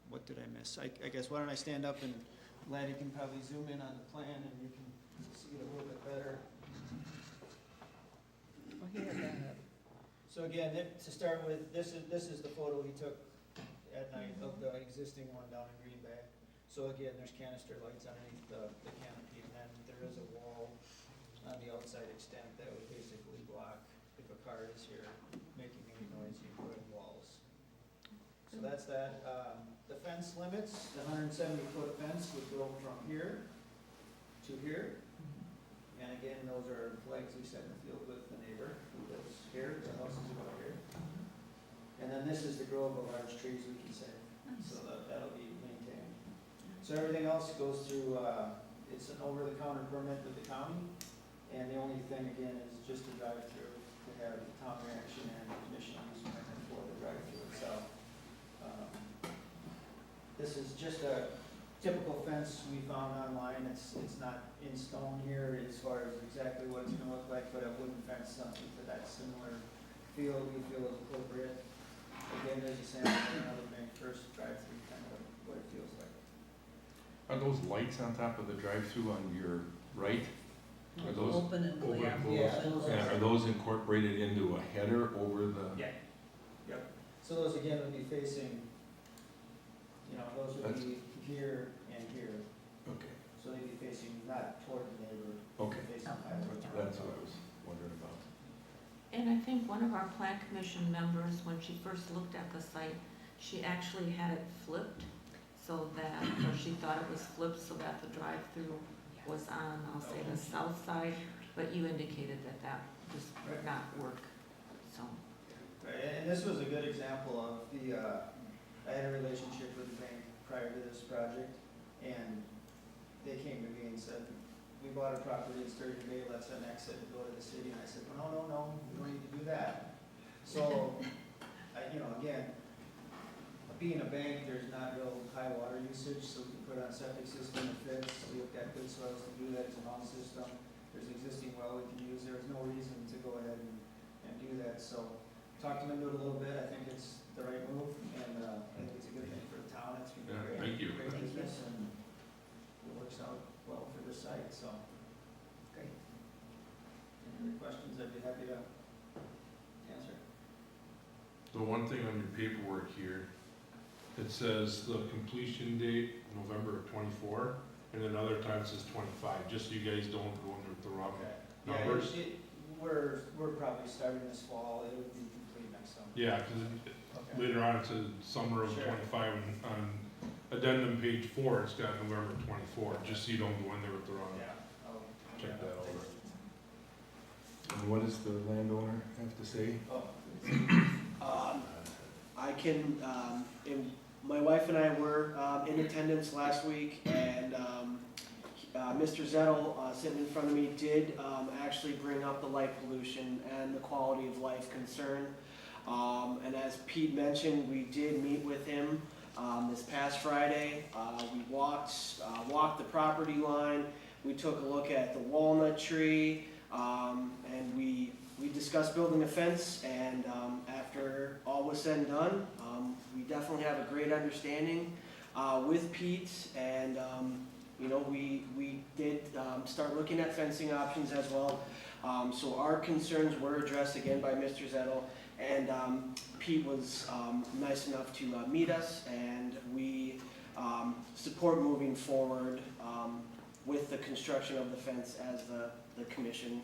Speaker 2: what did I miss? I guess why don't I stand up and Laddie can probably zoom in on the plan and you can see it a little bit better. So again, to start with, this is the photo he took at night of the existing one down in Green Bay. So again, there's canister lights underneath the canopy, and then there is a wall on the outside extent that would basically block if a car is here making any noise, you put in walls. So that's that. The fence limits, the 170-foot fence would go from here to here. And again, those are flags we set in the field with the neighbor who lives here, the house is about here. And then this is the grove of large trees we can save, so that'll be maintained. So everything else goes through, it's an over-the-counter permit with the county, and the only thing again is just a drive-through to have town reaction and conditional use permit for the drive-through itself. This is just a typical fence we found online. It's not in stone here as far as exactly what it's gonna look like, but a wooden fence, something to that similar feel we feel is appropriate. Again, there's a sample of another bank first drive-through, kind of what it feels like.
Speaker 1: Are those lights on top of the drive-through on your right? Are those
Speaker 4: Open and
Speaker 13: open
Speaker 4: yeah.
Speaker 13: and closed?
Speaker 1: And are those incorporated into a header over the?
Speaker 2: Yeah, yep. So those again would be facing, those would
Speaker 1: That's-
Speaker 2: be here and here.
Speaker 1: Okay,
Speaker 2: So they'd be facing not toward the neighbor,
Speaker 1: okay,
Speaker 2: facing the highway.
Speaker 1: that's what I was wondering about.
Speaker 14: And I think one of our plan commission members, when she first looked at the site, she actually had it flipped so that, or she thought it was flipped so that the drive-through was on, I'll say, the south side, but you indicated that that just would not work, so.
Speaker 2: Right, and this was a good example of I had a relationship with the bank prior to this project, and they came to me and said, we bought a property in Sturgeon Bay, let's annex it and go to the city, and I said, no, we don't need to do that. So, again, being a bank, there's not real high water usage, so we can put on septic system that fits, we've got good soils to do that, it's a long system, there's an existing well we can use, there's no reason to go ahead and do that, so talked them into it a little bit, I think it's the right move, and I think it's a good thing for the town, it's gonna be
Speaker 13: Yeah,
Speaker 2: great.
Speaker 13: thank you.
Speaker 2: Great business, and it works out well for the site, so, great. Any other questions, I'd be happy to answer.
Speaker 13: The one thing on your paperwork here, it says the completion date, November of '24, and then other times it says '25, just so you guys don't go in there with the wrong
Speaker 2: Yeah,
Speaker 13: numbers.
Speaker 2: we're probably starting this fall, it would be complete next summer.
Speaker 13: Yeah, because
Speaker 2: Okay.
Speaker 13: later on it says summer of
Speaker 2: Sure.
Speaker 13: '25, and on addendum page 4, it's got November '24, just so you don't go in there with the wrong,
Speaker 2: Yeah, I'll
Speaker 13: check that over.
Speaker 1: And what does the landowner have to say?
Speaker 7: I can, my wife and I were in attendance last week, and Mr. Zettel, sitting in front of me, did actually bring up the light pollution and the quality of life concern. And as Pete mentioned, we did meet with him this past Friday. We walked the property line, we took a look at the walnut tree, and we discussed building a fence, and after all was said and done, we definitely have a great understanding with Pete, and we did start looking at fencing options as well. So our concerns were addressed again by Mr. Zettel, and Pete was nice enough to meet us, and we support moving forward with the construction of the fence as the commission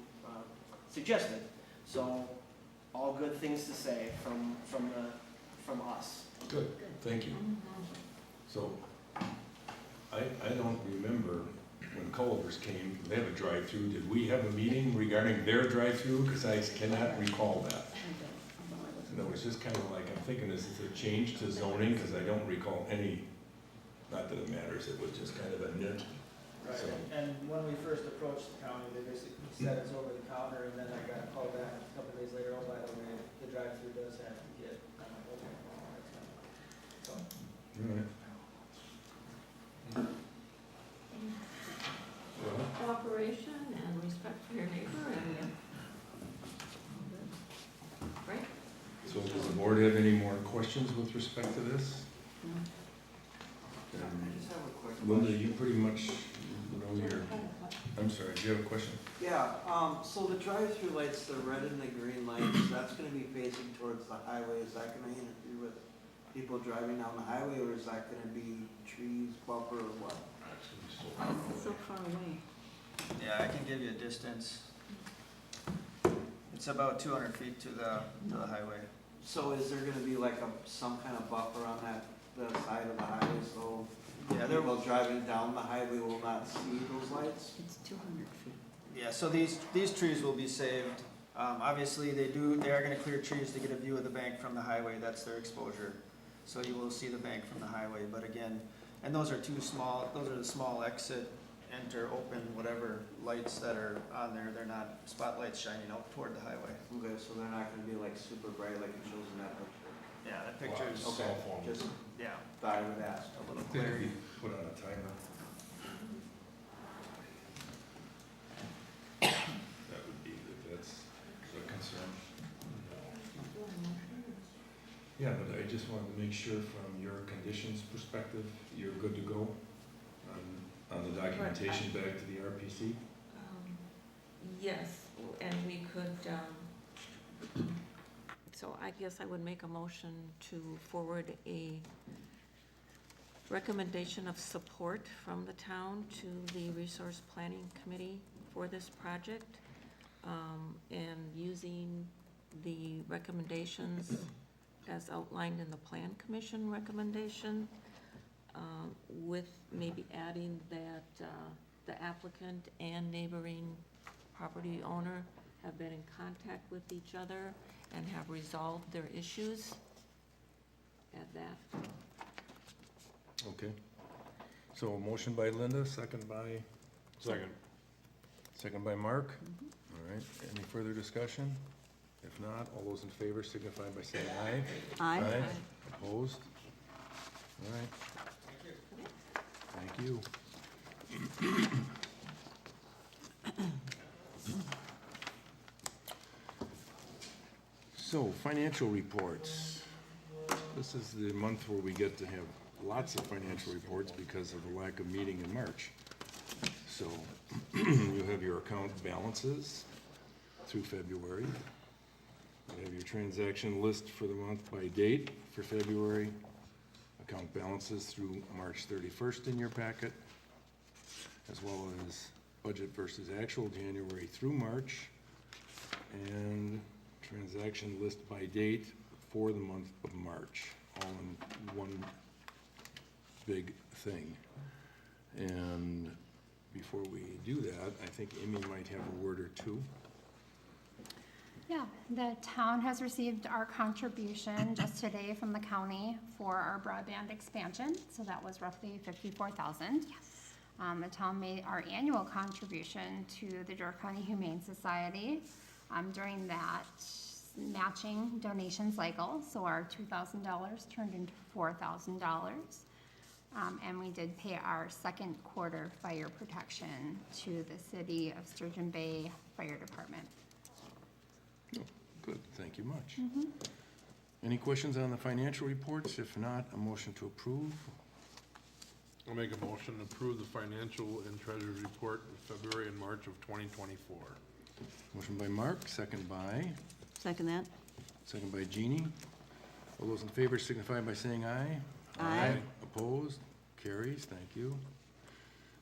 Speaker 7: suggested. So, all good things to say from us.
Speaker 1: Good, thank you. So, I don't remember when Culver's came, they have a drive-through. Did we have a meeting regarding their drive-through? Because I cannot recall that. No, it's just kind of like, I'm thinking, is it a change to zoning? Because I don't recall any, not that it matters, it was just kind of a nit.
Speaker 2: Right,
Speaker 1: So-
Speaker 2: and when we first approached the county, they basically said it's over the counter, and then I got called back a couple days later, oh, by the way, the drive-through does have to get, I'm like, okay, that's fine. So,
Speaker 1: All right. Well,
Speaker 14: Cooperation and respect for your neighbor and. Great.
Speaker 1: so does the board have any more questions with respect to this?
Speaker 6: I just have a quick
Speaker 1: Linda,
Speaker 6: question.
Speaker 1: you pretty much know your, I'm sorry, do you have a question?
Speaker 6: Yeah, so the drive-through lights, the red and the green lights, that's gonna be facing towards the highway, is that gonna interfere with people driving down the highway, or is that gonna be trees, buffer, or what?
Speaker 14: So far away.
Speaker 2: yeah, I can give you a distance. It's about 200 feet to the highway.
Speaker 6: So is there gonna be like some kind of buffer on the side of the highway, so
Speaker 2: Yeah, there
Speaker 6: people driving down the highway will not see those lights?
Speaker 14: It's 200 feet.
Speaker 2: Yeah, so these trees will be saved. Obviously, they are gonna clear trees to get a view of the bank from the highway, that's their exposure. So you will see the bank from the highway, but again, and those are the small exit, enter, open, whatever lights that are on there, they're not spotlights shining out toward the highway.
Speaker 6: Okay, so they're not gonna be like super bright like it shows in that picture?
Speaker 2: Yeah, that picture's,
Speaker 6: Okay,
Speaker 13: Cell phone.
Speaker 6: just
Speaker 2: yeah,
Speaker 6: thought I would ask.
Speaker 2: a little
Speaker 1: I think
Speaker 2: clear.
Speaker 1: we put on a timer. That would be, if that's a concern. Yeah, but I just wanted to make sure from your conditions perspective, you're good to go on the documentation back to the RPC?
Speaker 14: Yes, and we could, so I guess I would make a motion to forward a recommendation of support from the town to the Resource Planning Committee for this project, and using the recommendations as outlined in the Plan Commission recommendation, with maybe adding that the applicant and neighboring property owner have been in contact with each other and have resolved their issues. Add that.
Speaker 1: Okay. So a motion by Linda, second by?
Speaker 13: Second.
Speaker 1: Second by Mark. All right, any further discussion? If not, all those in favor signify by saying aye.
Speaker 4: Aye.
Speaker 1: Opposed? All right. Thank you. So, financial reports. This is the month where we get to have lots of financial reports because of the lack of meeting in March. So, you have your account balances through February. You have your transaction list for the month by date for February. Account balances through March 31st in your packet, as well as budget versus actual January through March, and transaction list by date for the month of March, all in one big thing. And before we do that, I think Amy might have a word or two.
Speaker 3: Yeah, the town has received our contribution just today from the county for our broadband expansion, so that was roughly $54,000. Yes. The town made our annual contribution to the Door County Humane Society during that matching donation cycle, so our $2,000 turned into $4,000. And we did pay our second quarter fire protection to the City of Sturgeon Bay Fire Department.
Speaker 1: Good, thank you much. Any questions on the financial reports? If not, a motion to approve.
Speaker 13: I'll make a motion to approve the financial and treasurer's report in February and March of 2024.
Speaker 1: Motion by Mark, second by?
Speaker 4: Second that.
Speaker 1: Second by Jeannie. All those in favor signify by saying aye.
Speaker 4: Aye.
Speaker 1: Opposed? Carries, thank you.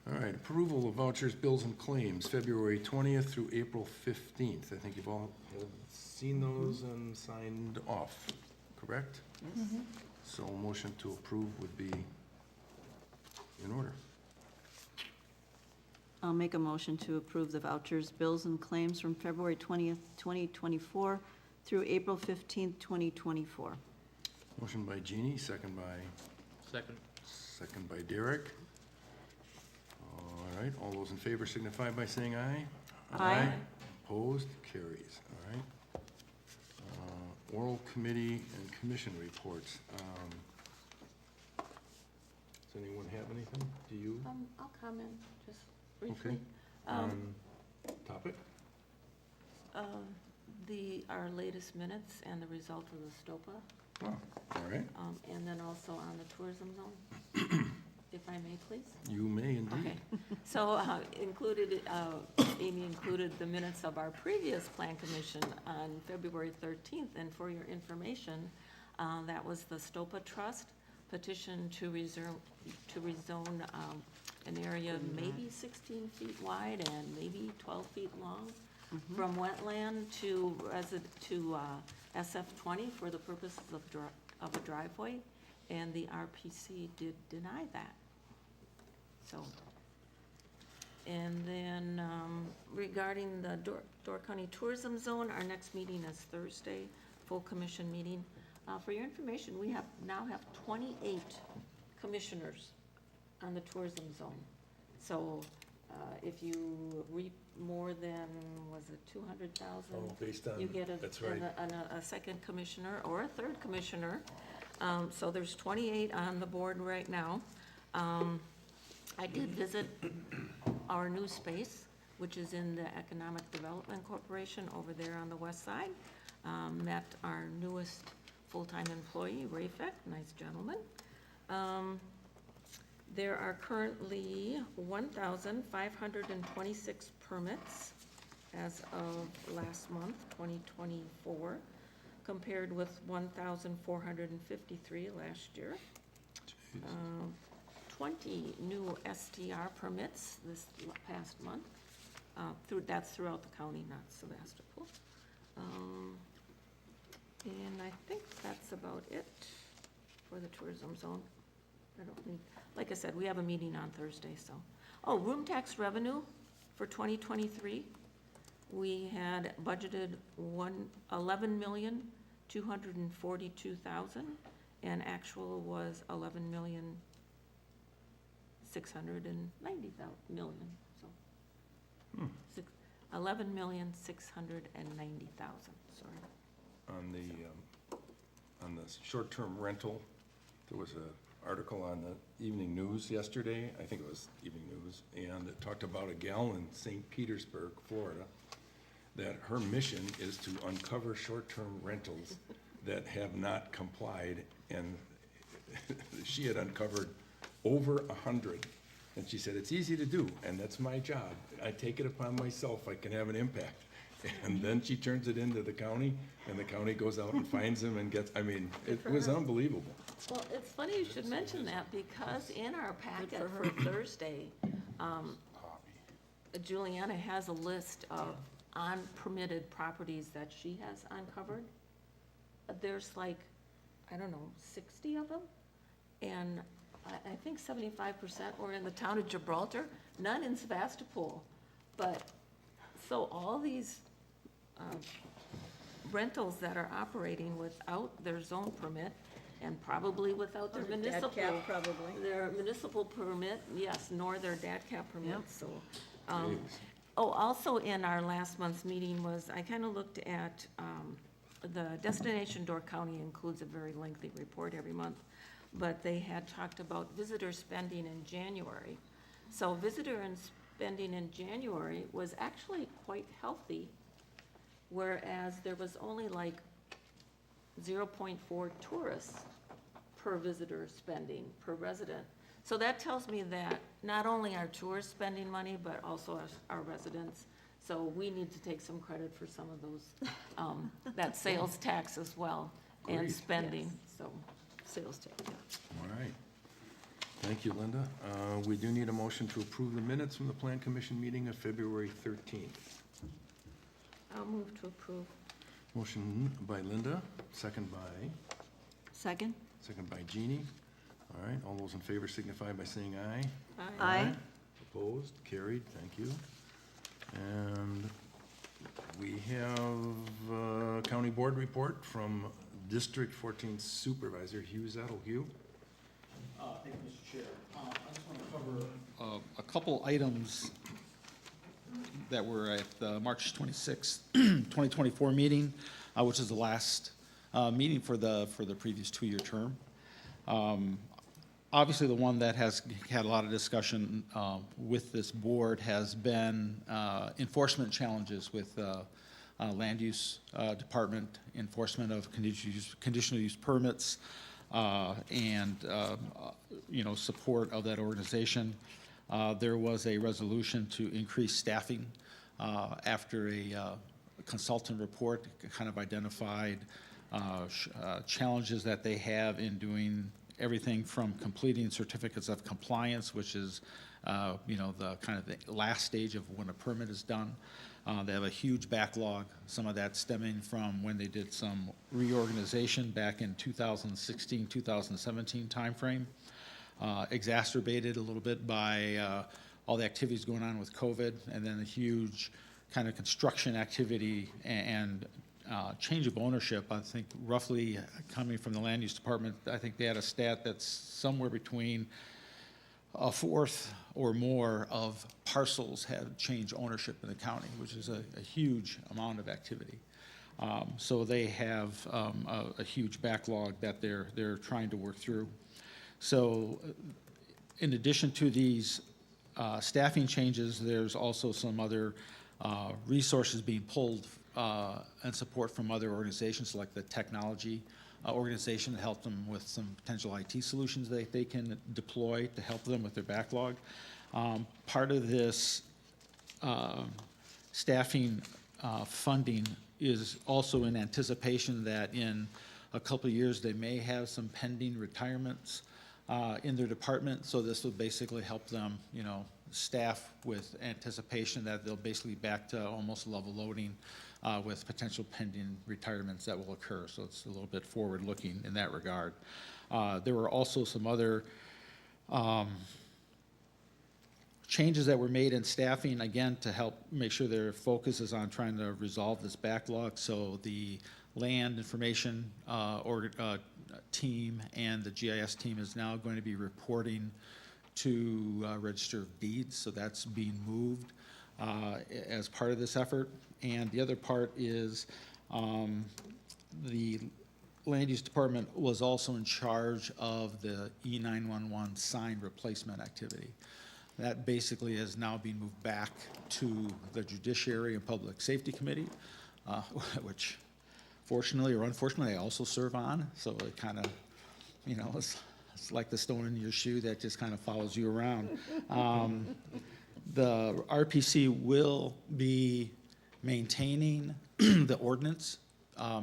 Speaker 1: All right, approval of vouchers, bills, and claims, February 20th through April 15th. I think you've all have seen those and signed off, correct?
Speaker 4: Yes.
Speaker 1: So a motion to approve would be in order.
Speaker 4: I'll make a motion to approve the vouchers, bills, and claims from February 20th, 2024 through April 15th, 2024.
Speaker 1: Motion by Jeannie, second by?
Speaker 2: Second.
Speaker 1: Second by Derek. All right, all those in favor signify by saying aye.
Speaker 4: Aye.
Speaker 1: Opposed? Carries, all right. Oral committee and commission reports. Does anyone have anything? Do you?
Speaker 14: I'll comment just
Speaker 1: Okay.
Speaker 14: briefly.
Speaker 1: Topic?
Speaker 14: Our latest minutes and the result of the STOPA,
Speaker 1: Oh, all right.
Speaker 14: and then also on the tourism zone, if I may, please.
Speaker 1: You may indeed.
Speaker 14: Okay, so Amy included the minutes of our previous plan commission on February 13th, and for your information, that was the STOPA Trust petition to rezone an area maybe 16 feet wide and maybe 12 feet long from wetland to SF20 for the purposes of a driveway, and the RPC did deny that. So, and then regarding the Door County Tourism Zone, our next meeting is Thursday, full commission meeting. For your information, we now have 28 commissioners on the tourism zone. So if you reap more than, was it 200,000?
Speaker 1: Oh, based on,
Speaker 14: You get
Speaker 1: that's right.
Speaker 14: a second commissioner or a third commissioner. So there's 28 on the board right now. I did visit our new space, which is in the Economic Development Corporation over there on the west side. Met our newest full-time employee, Rafek, nice gentleman. There are currently 1,526 permits as of last month, 2024, compared with 1,453 last year. 20 new STR permits this past month. That's throughout the county, not Sevastopol. And I think that's about it for the tourism zone. I don't need, like I said, we have a meeting on Thursday, so. Oh, room tax revenue for 2023. We had budgeted 11,242,000, and actual was 11,690,000, so. 11,690,000, sorry.
Speaker 1: On the short-term rental, there was an article on the Evening News yesterday, I think it was Evening News, and it talked about a gal in St. Petersburg, Florida, that her mission is to uncover short-term rentals that have not complied, and she had uncovered over 100. And she said, it's easy to do, and that's my job. I take it upon myself, I can have an impact. And then she turns it into the county, and the county goes out and finds them and gets, I mean, it was unbelievable.
Speaker 14: Well, it's funny you should mention that, because in our packet for Thursday, Juliana has a list of unpermitted properties that she has uncovered. There's like, I don't know, 60 of them, and I think 75% were in the town of Gibraltar, none in Sevastopol. But, so all these rentals that are operating without their zone permit, and probably without their municipal.
Speaker 4: DAT cap, probably.
Speaker 14: Their municipal permit, yes, nor their DAT cap permit,
Speaker 4: Yep.
Speaker 14: so. Oh, also in our last month's meeting was, I kind of looked at, the Destination Door County includes a very lengthy report every month, but they had talked about visitor spending in January. So visitor spending in January was actually quite healthy, whereas there was only like 0.4 tourists per visitor spending, per resident. So that tells me that not only are tourists spending money, but also our residents. So we need to take some credit for some of those, that sales tax as well, and
Speaker 1: Great.
Speaker 14: spending, so, sales tax, yeah.
Speaker 1: All right. Thank you, Linda. We do need a motion to approve the minutes from the Plan Commission meeting of February 13th.
Speaker 14: I'll move to approve.
Speaker 1: Motion by Linda, second by
Speaker 4: Second?
Speaker 1: Jeannie. All right, all those in favor signify by saying aye.
Speaker 4: Aye.
Speaker 1: Opposed, carried, thank you. And we have County Board report from District 14 Supervisor Hugh Zettel. Hugh?
Speaker 5: Thank you, Mr. Chair. I just want to cover a couple items that were at the March 26th, 2024 meeting, which is the last meeting for the previous two-year term. Obviously, the one that has had a lot of discussion with this board has been enforcement challenges with land use department, enforcement of conditional use permits, and support of that organization. There was a resolution to increase staffing after a consultant report kind of identified challenges that they have in doing everything from completing certificates of compliance, which is, the kind of the last stage of when a permit is done. They have a huge backlog, some of that stemming from when they did some reorganization back in 2016, 2017 timeframe, exacerbated a little bit by all the activities going on with COVID, and then a huge kind of construction activity and change of ownership. I think roughly coming from the land use department, I think they had a stat that's somewhere between a fourth or more of parcels have changed ownership in the county, which is a huge amount of activity. So they have a huge backlog that they're trying to work through. So in addition to these staffing changes, there's also some other resources being pulled and support from other organizations like the technology organization to help them with some potential IT solutions that they can deploy to help them with their backlog. Part of this staffing funding is also in anticipation that in a couple of years, they may have some pending retirements in their department. So this will basically help them, you know, staff with anticipation that they'll basically back to almost level loading with potential pending retirements that will occur. So it's a little bit forward-looking in that regard. There were also some other changes that were made in staffing, again, to help make sure their focus is on trying to resolve this backlog. So the land information team and the GIS team is now going to be reporting to Register of Deeds, so that's being moved as part of this effort. And the other part is the Land Use Department was also in charge of the E911 sign replacement activity. That basically has now been moved back to the Judiciary and Public Safety Committee, which fortunately or unfortunately I also serve on, so it kind of, you know, it's like the stone in your shoe that just kind of follows you around. The RPC will be maintaining the ordinance,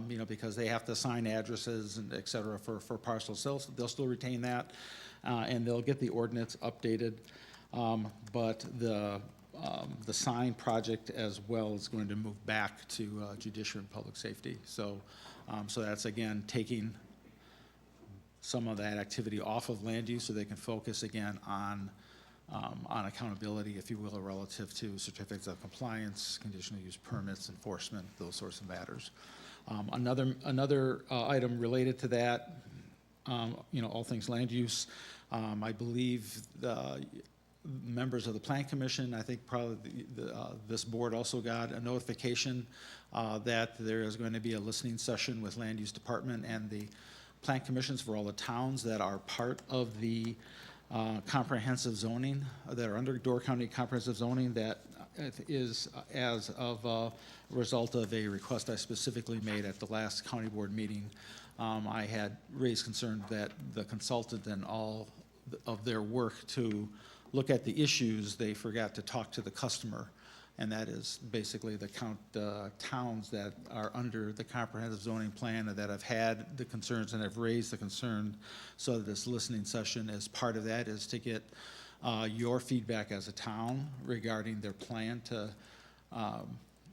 Speaker 5: you know, because they have to assign addresses and et cetera for parcel sales. They'll still retain that, and they'll get the ordinance updated. But the sign project as well is going to move back to Judiciary and Public Safety. So, so that's again taking some of that activity off of land use so they can focus again on accountability, if you will, relative to certificates of compliance, conditional use permits, enforcement, those sorts of matters. Another item related to that, you know, all things land use, I believe the members of the Plan Commission, I think probably this board also got a notification that there is going to be a listening session with Land Use Department and the Plan Commissions for all the towns that are part of the comprehensive zoning, that are under Door County comprehensive zoning, that is as of a result of a request I specifically made at the last county board meeting. I had raised concern that the consultant and all of their work to look at the issues, they forgot to talk to the customer. And that is basically the towns that are under the comprehensive zoning plan and that have had the concerns and have raised the concern. So this listening session, as part of that, is to get your feedback as a town regarding their plan to,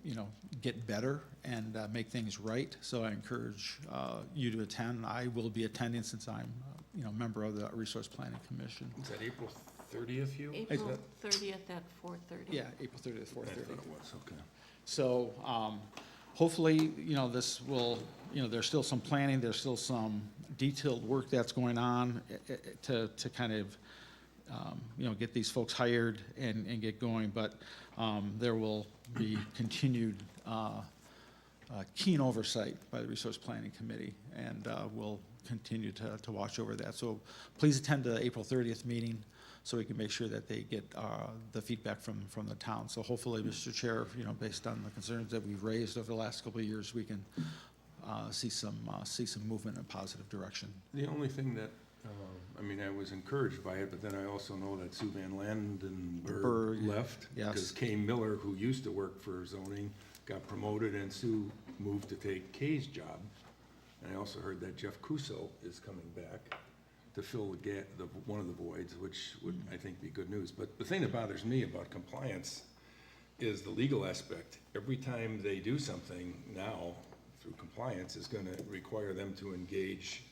Speaker 5: you know, get better and make things right. So I encourage you to attend. I will be attending since I'm, you know, a member of the Resource Planning Commission.
Speaker 1: Is that April 30th, you?
Speaker 14: April 30th at 4:30.
Speaker 5: Yeah, April 30th, 4:30.
Speaker 1: I thought it was, okay.
Speaker 5: So hopefully, you know, this will, you know, there's still some planning, there's still some detailed work that's going on to kind of, you know, get these folks hired and get going, but there will be continued keen oversight by the Resource Planning Committee, and we'll continue to watch over that. So please attend the April 30th meeting so we can make sure that they get the feedback from the town. So hopefully, Mr. Chair, you know, based on the concerns that we've raised over the last couple of years, we can see some movement in a positive direction.
Speaker 1: The only thing that, I mean, I was encouraged by it, but then I also know that Sue Van Landenberg left.
Speaker 5: Yes.
Speaker 1: Because Kay Miller, who used to work for zoning, got promoted, and Sue moved to take Kay's job. And I also heard that Jeff Cuso is coming back to fill one of the voids, which would, I think, be good news. But the thing that bothers me about compliance is the legal aspect. Every time they do something now through compliance is gonna require them to engage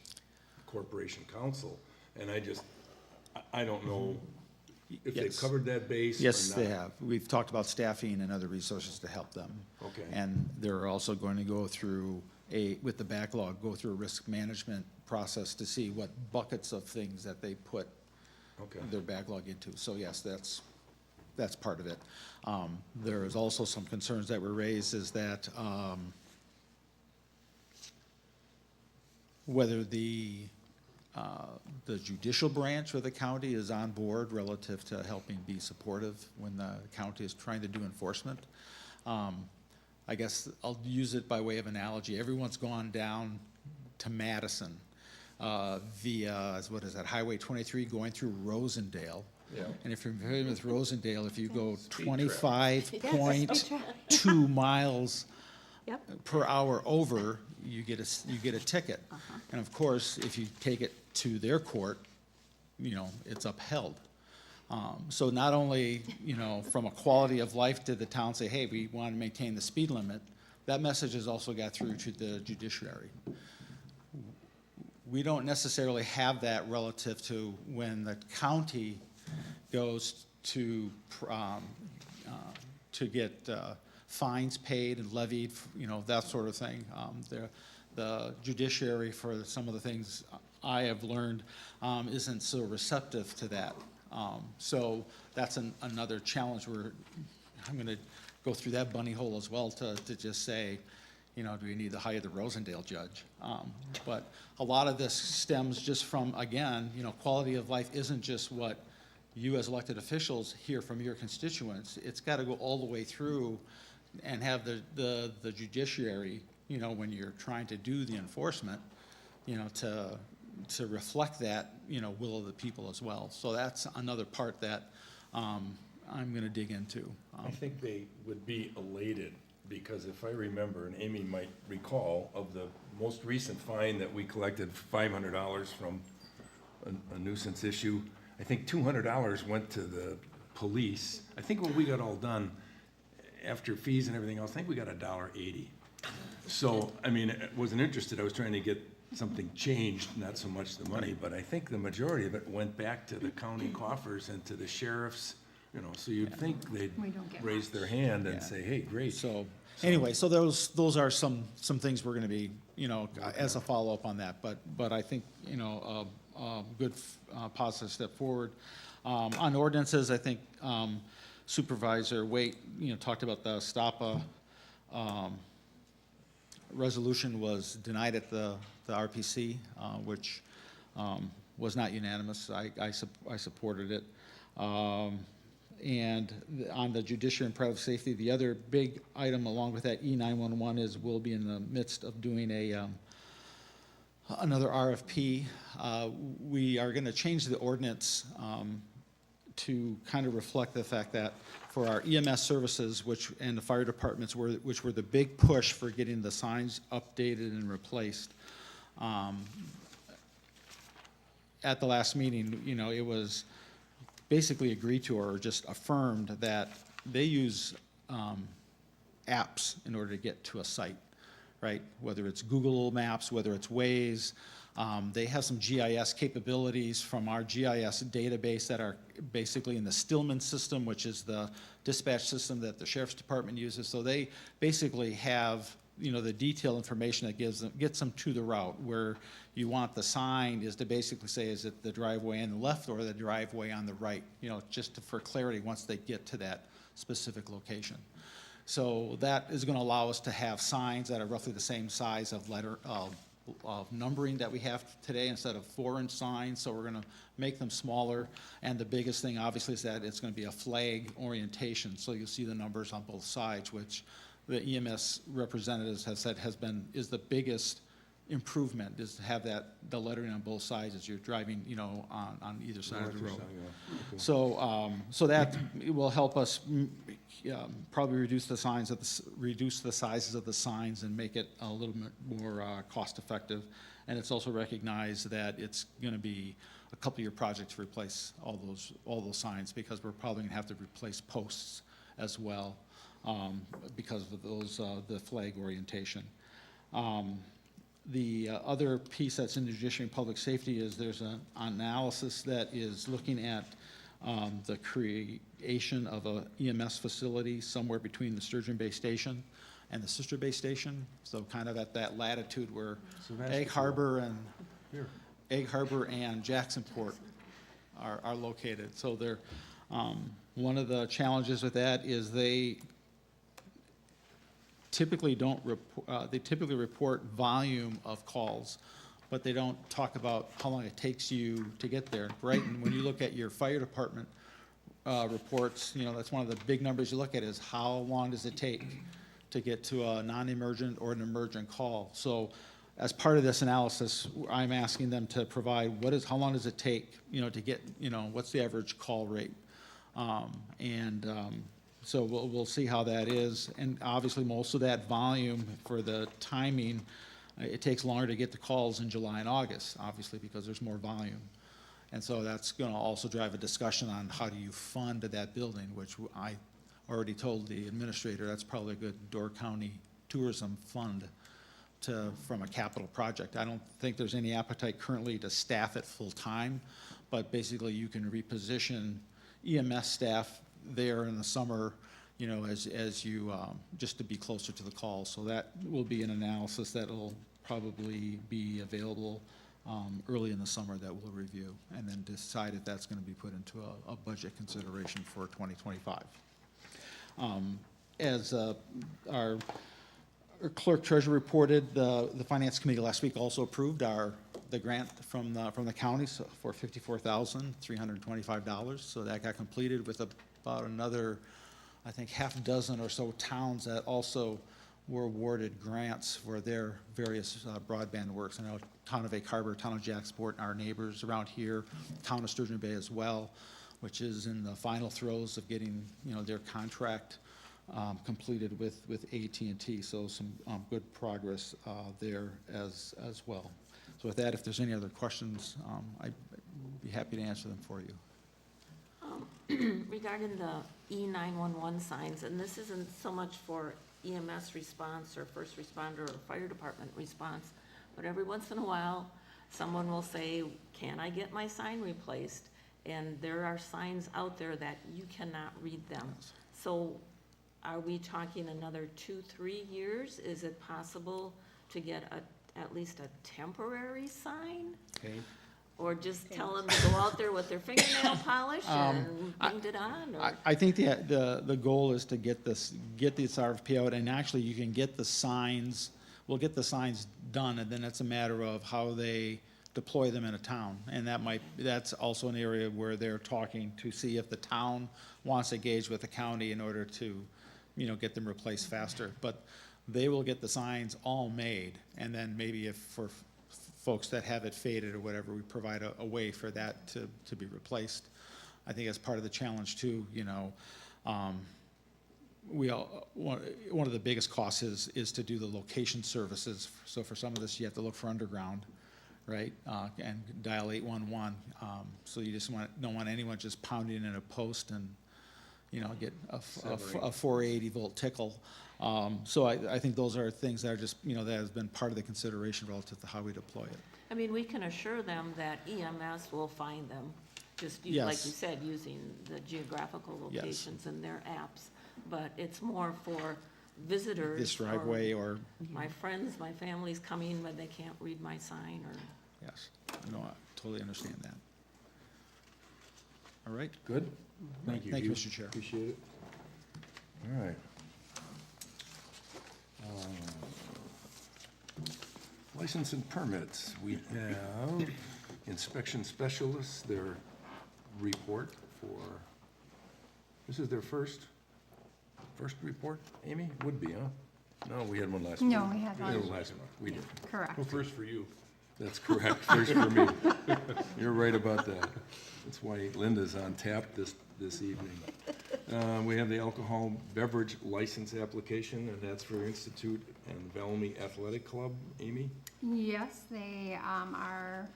Speaker 1: corporation counsel. And I don't know if they've
Speaker 5: Yes.
Speaker 1: covered that base or
Speaker 5: Yes,
Speaker 1: not.
Speaker 5: they have. We've talked about staffing and other resources to help them.
Speaker 1: Okay.
Speaker 5: And they're also going to go through with the backlog, go through a risk management process to see what buckets of things that they put
Speaker 1: Okay.
Speaker 5: their backlog into. So yes, that's part of it. There is also some concerns that were raised is that whether the judicial branch of the county is on board relative to helping be supportive when the county is trying to do enforcement. I guess I'll use it by way of analogy. Everyone's gone down to Madison via, what is that, Highway 23 going through Rosendale,
Speaker 1: Yeah.
Speaker 5: And if you're familiar with Rosendale, if you go
Speaker 1: Speed
Speaker 5: 25.2 miles
Speaker 4: Yep.
Speaker 5: per hour over, you get a ticket. And of course, if you take it to their court, it's upheld. So not only, from a quality of life, did the town say, hey, we want to maintain the speed limit, that message has also got through to the judiciary. We don't necessarily have that relative to when the county goes to get fines paid and levied, that sort of thing. The judiciary, for some of the things I have learned, isn't so receptive to that. So that's another challenge where I'm going to go through that bunny hole as well to just say, do we need to hire the Rosendale judge? But a lot of this stems just from, again, quality of life isn't just what you as elected officials hear from your constituents. It's got to go all the way through and have the judiciary, when you're trying to do the enforcement, to reflect that, will of the people as well. So that's another part that I'm going to dig into.
Speaker 1: I think they would be elated, because if I remember, and Amy might recall, of the most recent fine that we collected, $500 from a nuisance issue, I think $200 went to the police. I think when we got all done, after fees and everything else, I think we got $1.80. So, I wasn't interested. I was trying to get something changed, not so much the money, but I think the majority of it went back to the county coffers and to the sheriffs, so you'd think they'd
Speaker 3: We don't get
Speaker 1: raise their hand and say, hey, great.
Speaker 5: So anyway, so those are some things we're going to be, as a follow-up on that. But I think, a good positive step forward. On ordinances, I think Supervisor Waite, talked about the STAPA resolution was denied at the RPC, which was not unanimous. I supported it. And on the judiciary and private safety, the other big item along with that E911 is we'll be in the midst of doing another RFP. We are going to change the ordinance to kind of reflect the fact that for our EMS services, and the fire departments, which were the big push for getting the signs updated and replaced. At the last meeting, it was basically agreed to or just affirmed that they use apps in order to get to a site, right? Whether it's Google Maps, whether it's Waze. They have some GIS capabilities from our GIS database that are basically in the Stillman system, which is the dispatch system that the sheriff's department uses. So they basically have, the detailed information that gets them to the route. Where you want the sign is to basically say, is it the driveway on the left or the driveway on the right? Just for clarity once they get to that specific location. So that is going to allow us to have signs that are roughly the same size of numbering that we have today instead of 4-inch signs. So we're going to make them smaller. And the biggest thing obviously is that it's going to be a flag orientation. So you'll see the numbers on both sides, which the EMS representatives have said is the biggest improvement, is to have the lettering on both sides as you're driving, on either side of the road.
Speaker 1: Okay.
Speaker 5: So that will help us probably reduce the sizes of the signs and make it a little bit more cost effective. And it's also recognized that it's going to be a couple-year project to replace all those signs, because we're probably going to have to replace posts as well because of the flag orientation. The other piece that's in the judiciary and public safety is there's an analysis that is looking at the creation of a EMS facility somewhere between the Sturgeon Bay Station and the Sister Bay Station. So kind of at that latitude where Egg Harbor and Jacksonport are located. So they're one of the challenges with that is they typically report volume of calls, but they don't talk about how long it takes you to get there. Brighton, when you look at your fire department reports, that's one of the big numbers you look at is how long does it take to get to a non-emergent or an emergent call. So as part of this analysis, I'm asking them to provide how long does it take, to get, what's the average call rate? So we'll see how that is. And obviously, most of that volume for the timing, it takes longer to get the calls in July and August, obviously, because there's more volume. And so that's going to also drive a discussion on how do you fund that building, which I already told the administrator, that's probably a good Door County tourism fund from a capital project. I don't think there's any appetite currently to staff it full-time, but basically you can reposition EMS staff there in the summer, as you, just to be closer to the call. So that will be an analysis that will probably be available early in the summer that we'll review and then decide if that's going to be put into a budget consideration for 2025. As our clerk treasurer reported, the finance committee last week also approved the grant from the county for $54,325. So that got completed with about another, I think, half dozen or so towns that also were awarded grants for their various broadband works. I know town of Egg Harbor, town of Jacksport, our neighbors around here, town of Sturgeon Bay as well, which is in the final throes of getting their contract completed with AT&T. So some good progress there as well. So with that, if there's any other questions, I'd be happy to answer them for you.
Speaker 14: Regarding the E911 signs, and this isn't so much for EMS response or first responder or fire department response, but every once in a while, someone will say, can I get my sign replaced? And there are signs out there that you cannot read them. So are we talking another 2-3 years? Is it possible to get at least a temporary sign?
Speaker 5: Okay.
Speaker 14: Or just tell them to go out there with their fingernail polish and paint it on? Or?
Speaker 5: I think the goal is to get this RFP out, and actually you can get the signs, we'll get the signs done, and then it's a matter of how they deploy them in a town. And that's also an area where they're talking to see if the town wants to engage with the county in order to, get them replaced faster. But they will get the signs all made, and then maybe if for folks that have it faded or whatever, we provide a way for that to be replaced. I think as part of the challenge too, one of the biggest costs is to do the location services. So for some of this, you have to look for underground, right? And dial 811. So you just don't want anyone just pounding in a post and, get a 480 volt tickle. So I think those are things that are just, that has been part of the consideration relative to how we deploy it.
Speaker 14: I mean, we can assure them that EMS will find them, just
Speaker 5: Yes.
Speaker 14: like you said, using the geographical locations in their apps. But it's more for visitors.
Speaker 5: This driveway or.
Speaker 14: My friends, my family's coming, but they can't read my sign or.
Speaker 5: Yes, no, I totally understand that. All right.
Speaker 1: Good? Thank you.
Speaker 5: Thank you, Mr. Chair.
Speaker 1: Appreciate it. All right. License and permits. We have inspection specialists, their report for, this is their first report, Amy? Would be, huh? No, we had one last month.
Speaker 3: No, we had one.
Speaker 1: Last month, we did.
Speaker 3: Correct.
Speaker 13: Well, first for you.
Speaker 1: That's correct, first for me. You're right about that. That's why Linda's on tap this evening. We have the alcohol beverage license application, and that's for Institute and Valmy Athletic Club. Amy?
Speaker 3: Yes, they are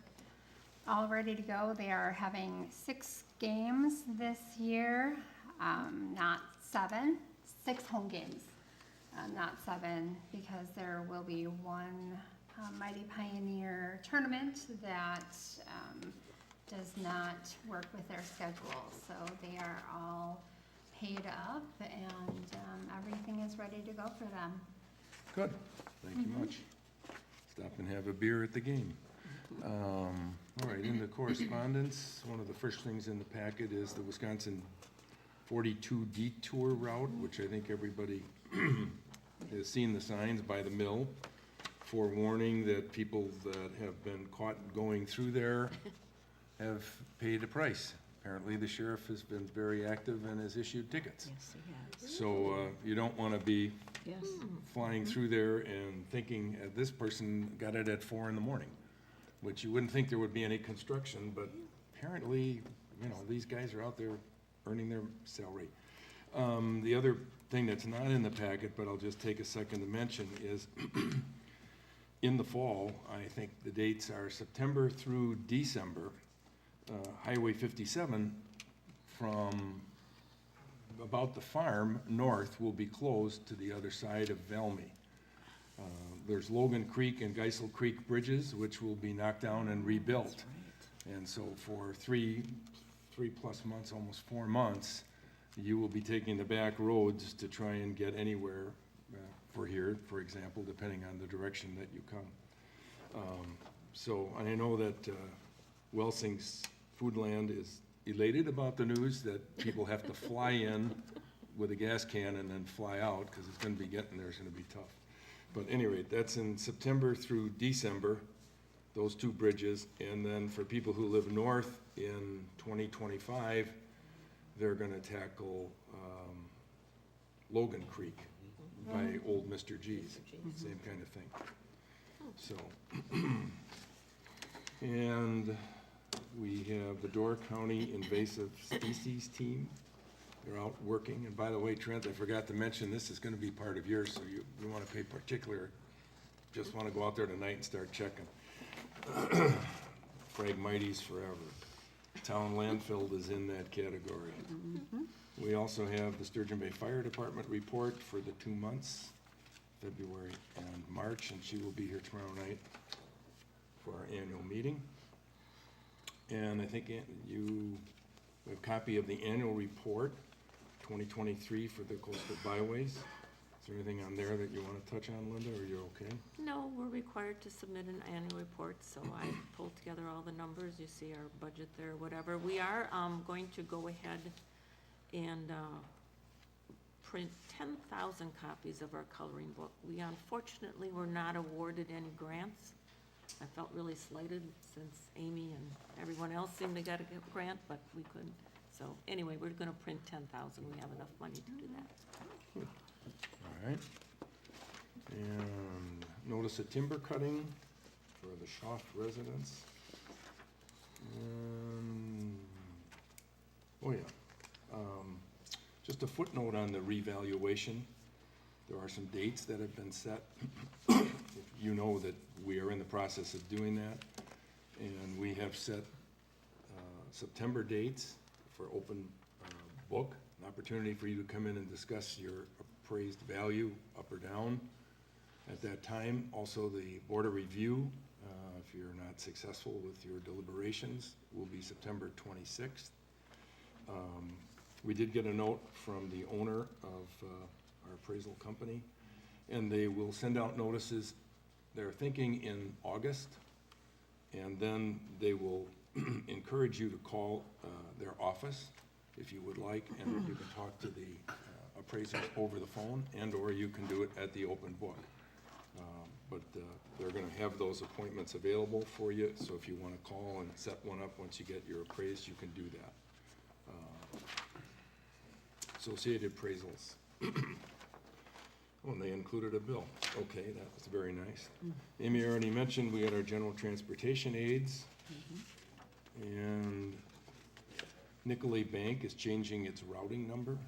Speaker 3: all ready to go. They are having 6 games this year, not 7, 6 home games, not 7, because there will be one Mighty Pioneer tournament that does not work with their schedule. So they are all paid up, and everything is ready to go for them.
Speaker 1: Good, thank you much. Stop and have a beer at the game. All right, in the correspondence, one of the first things in the packet is the Wisconsin 42 detour route, which I think everybody has seen the signs by the mill, forewarning that people that have been caught going through there have paid a price. Apparently, the sheriff has been very active and has issued tickets.
Speaker 14: Yes, he has.
Speaker 1: So you don't want to be
Speaker 4: Yes.
Speaker 1: flying through there and thinking, this person got it at 4 a.m, which you wouldn't think there would be any construction, but apparently, these guys are out there earning their salary. The other thing that's not in the packet, but I'll just take a second to mention, is in the fall, I think the dates are September through December, Highway 57 from about the farm north will be closed to the other side of Velmy. There's Logan Creek and Geisel Creek bridges, which will be knocked down and rebuilt. And so for three plus months, almost 4 months, you will be taking the back roads to try and get anywhere for here, for example, depending on the direction that you come. So I know that Welsing's Foodland is elated about the news that people have to fly in with a gas can and then fly out, because it's going to be getting there, it's going to be tough. But at any rate, that's in September through December, those 2 bridges. And then for people who live north in 2025, they're going to tackle Logan Creek by Old Mr. G's, same kind of thing. So, and we have the Door County Invasive Species Team. They're out working. And by the way, Trent, I forgot to mention, this is going to be part of yours, so you want to pay particular, just want to go out there tonight and start checking. Phragmites forever. Town landfill is in that category. We also have the Sturgeon Bay Fire Department report for the 2 months, February and March, and she will be here tomorrow night for our annual meeting. And I think you have a copy of the annual report, 2023 for the coastal byways. Is there anything on there that you want to touch on, Linda, or you're okay?
Speaker 14: No, we're required to submit an annual report, so I pulled together all the numbers. You see our budget there, whatever. We are going to go ahead and print 10,000 copies of our coloring book. We unfortunately were not awarded any grants. I felt really slighted since Amy and everyone else seemed to get a grant, but we couldn't. So anyway, we're gonna print 10,000. We have enough money to do that.
Speaker 1: All right. And notice of timber cutting for the Schaff residents. Oh yeah. Just a footnote on the revaluation. There are some dates that have been set. You know that we are in the process of doing that. And we have set September dates for open book, an opportunity for you to come in and discuss your appraised value up or down at that time. Also, the board of review, if you're not successful with your deliberations, will be September 26th. We did get a note from the owner of our appraisal company, and they will send out notices. They're thinking in August, and then they will encourage you to call their office if you would like, and you can talk to the appraisers over the phone, and or you can do it at the open book. But they're going to have those appointments available for you, so if you want to call and set one up once you get your appraised, you can do that. Associated appraisals. Oh, and they included a bill. Okay, that was very nice. Amy already mentioned we had our general transportation aids. And Nicolay Bank is changing its routing number.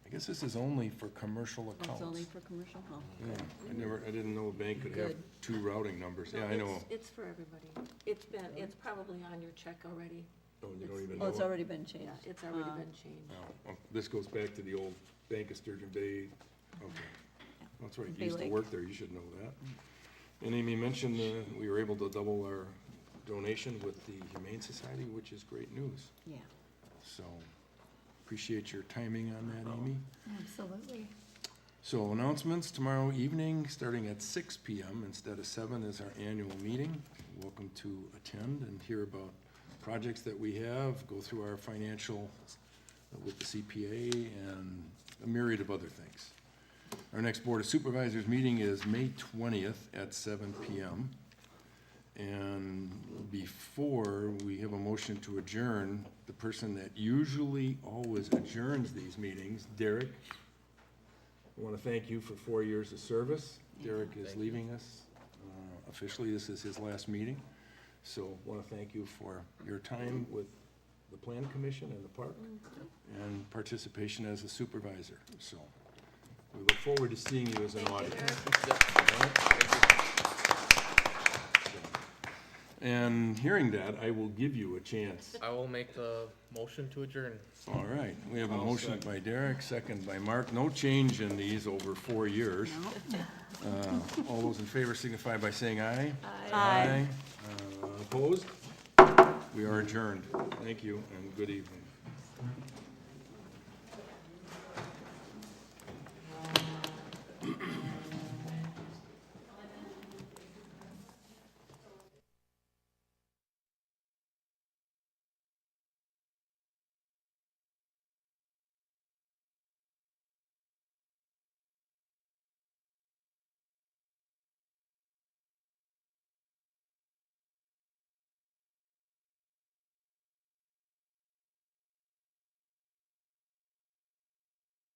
Speaker 1: I guess this is only for commercial accounts.
Speaker 4: It's only for commercial,
Speaker 1: Yeah, I didn't know a bank could have
Speaker 4: Good.
Speaker 1: 2 routing numbers.
Speaker 14: No,
Speaker 1: Yeah, I know.
Speaker 14: It's for everybody. It's probably on your check already.
Speaker 1: Oh, you don't even know.
Speaker 4: Oh, it's
Speaker 1: it?
Speaker 4: already been changed.
Speaker 14: Yeah, it's already been changed.
Speaker 1: Oh, this goes back to the old Bank of Sturgeon Bay. Okay. That's right, you
Speaker 4: Bay
Speaker 1: used to
Speaker 4: Lake.
Speaker 1: work there, you should know that. And Amy mentioned we were able to double our donation with the Humane Society, which is great news.
Speaker 4: Yeah.
Speaker 1: So, appreciate your timing on that, Amy.
Speaker 3: Absolutely.
Speaker 1: So announcements, tomorrow evening, starting at 6 p.m. instead of 7 is our annual meeting. Welcome to attend and hear about projects that we have, go through our financial with the CPA and a myriad of other things. Our next Board of Supervisors meeting is May 20th at 7 p.m. And before we have a motion to adjourn, the person that usually always adjourns these meetings, Derek, I want to thank you for 4 years of service. Derek is leaving us. Officially, this is his last meeting. So I want to thank you for your time with the Plan Commission and the park and participation as a supervisor. So we look forward to seeing you as an auditor. And hearing that, I will give you a chance.
Speaker 2: I will make the motion to adjourn.
Speaker 1: All right, we have a motion by Derek, second by Mark. No change in these over 4 years. All those in favor signify by saying aye.
Speaker 4: Aye.
Speaker 1: Opposed? We are adjourned. Thank you and good evening.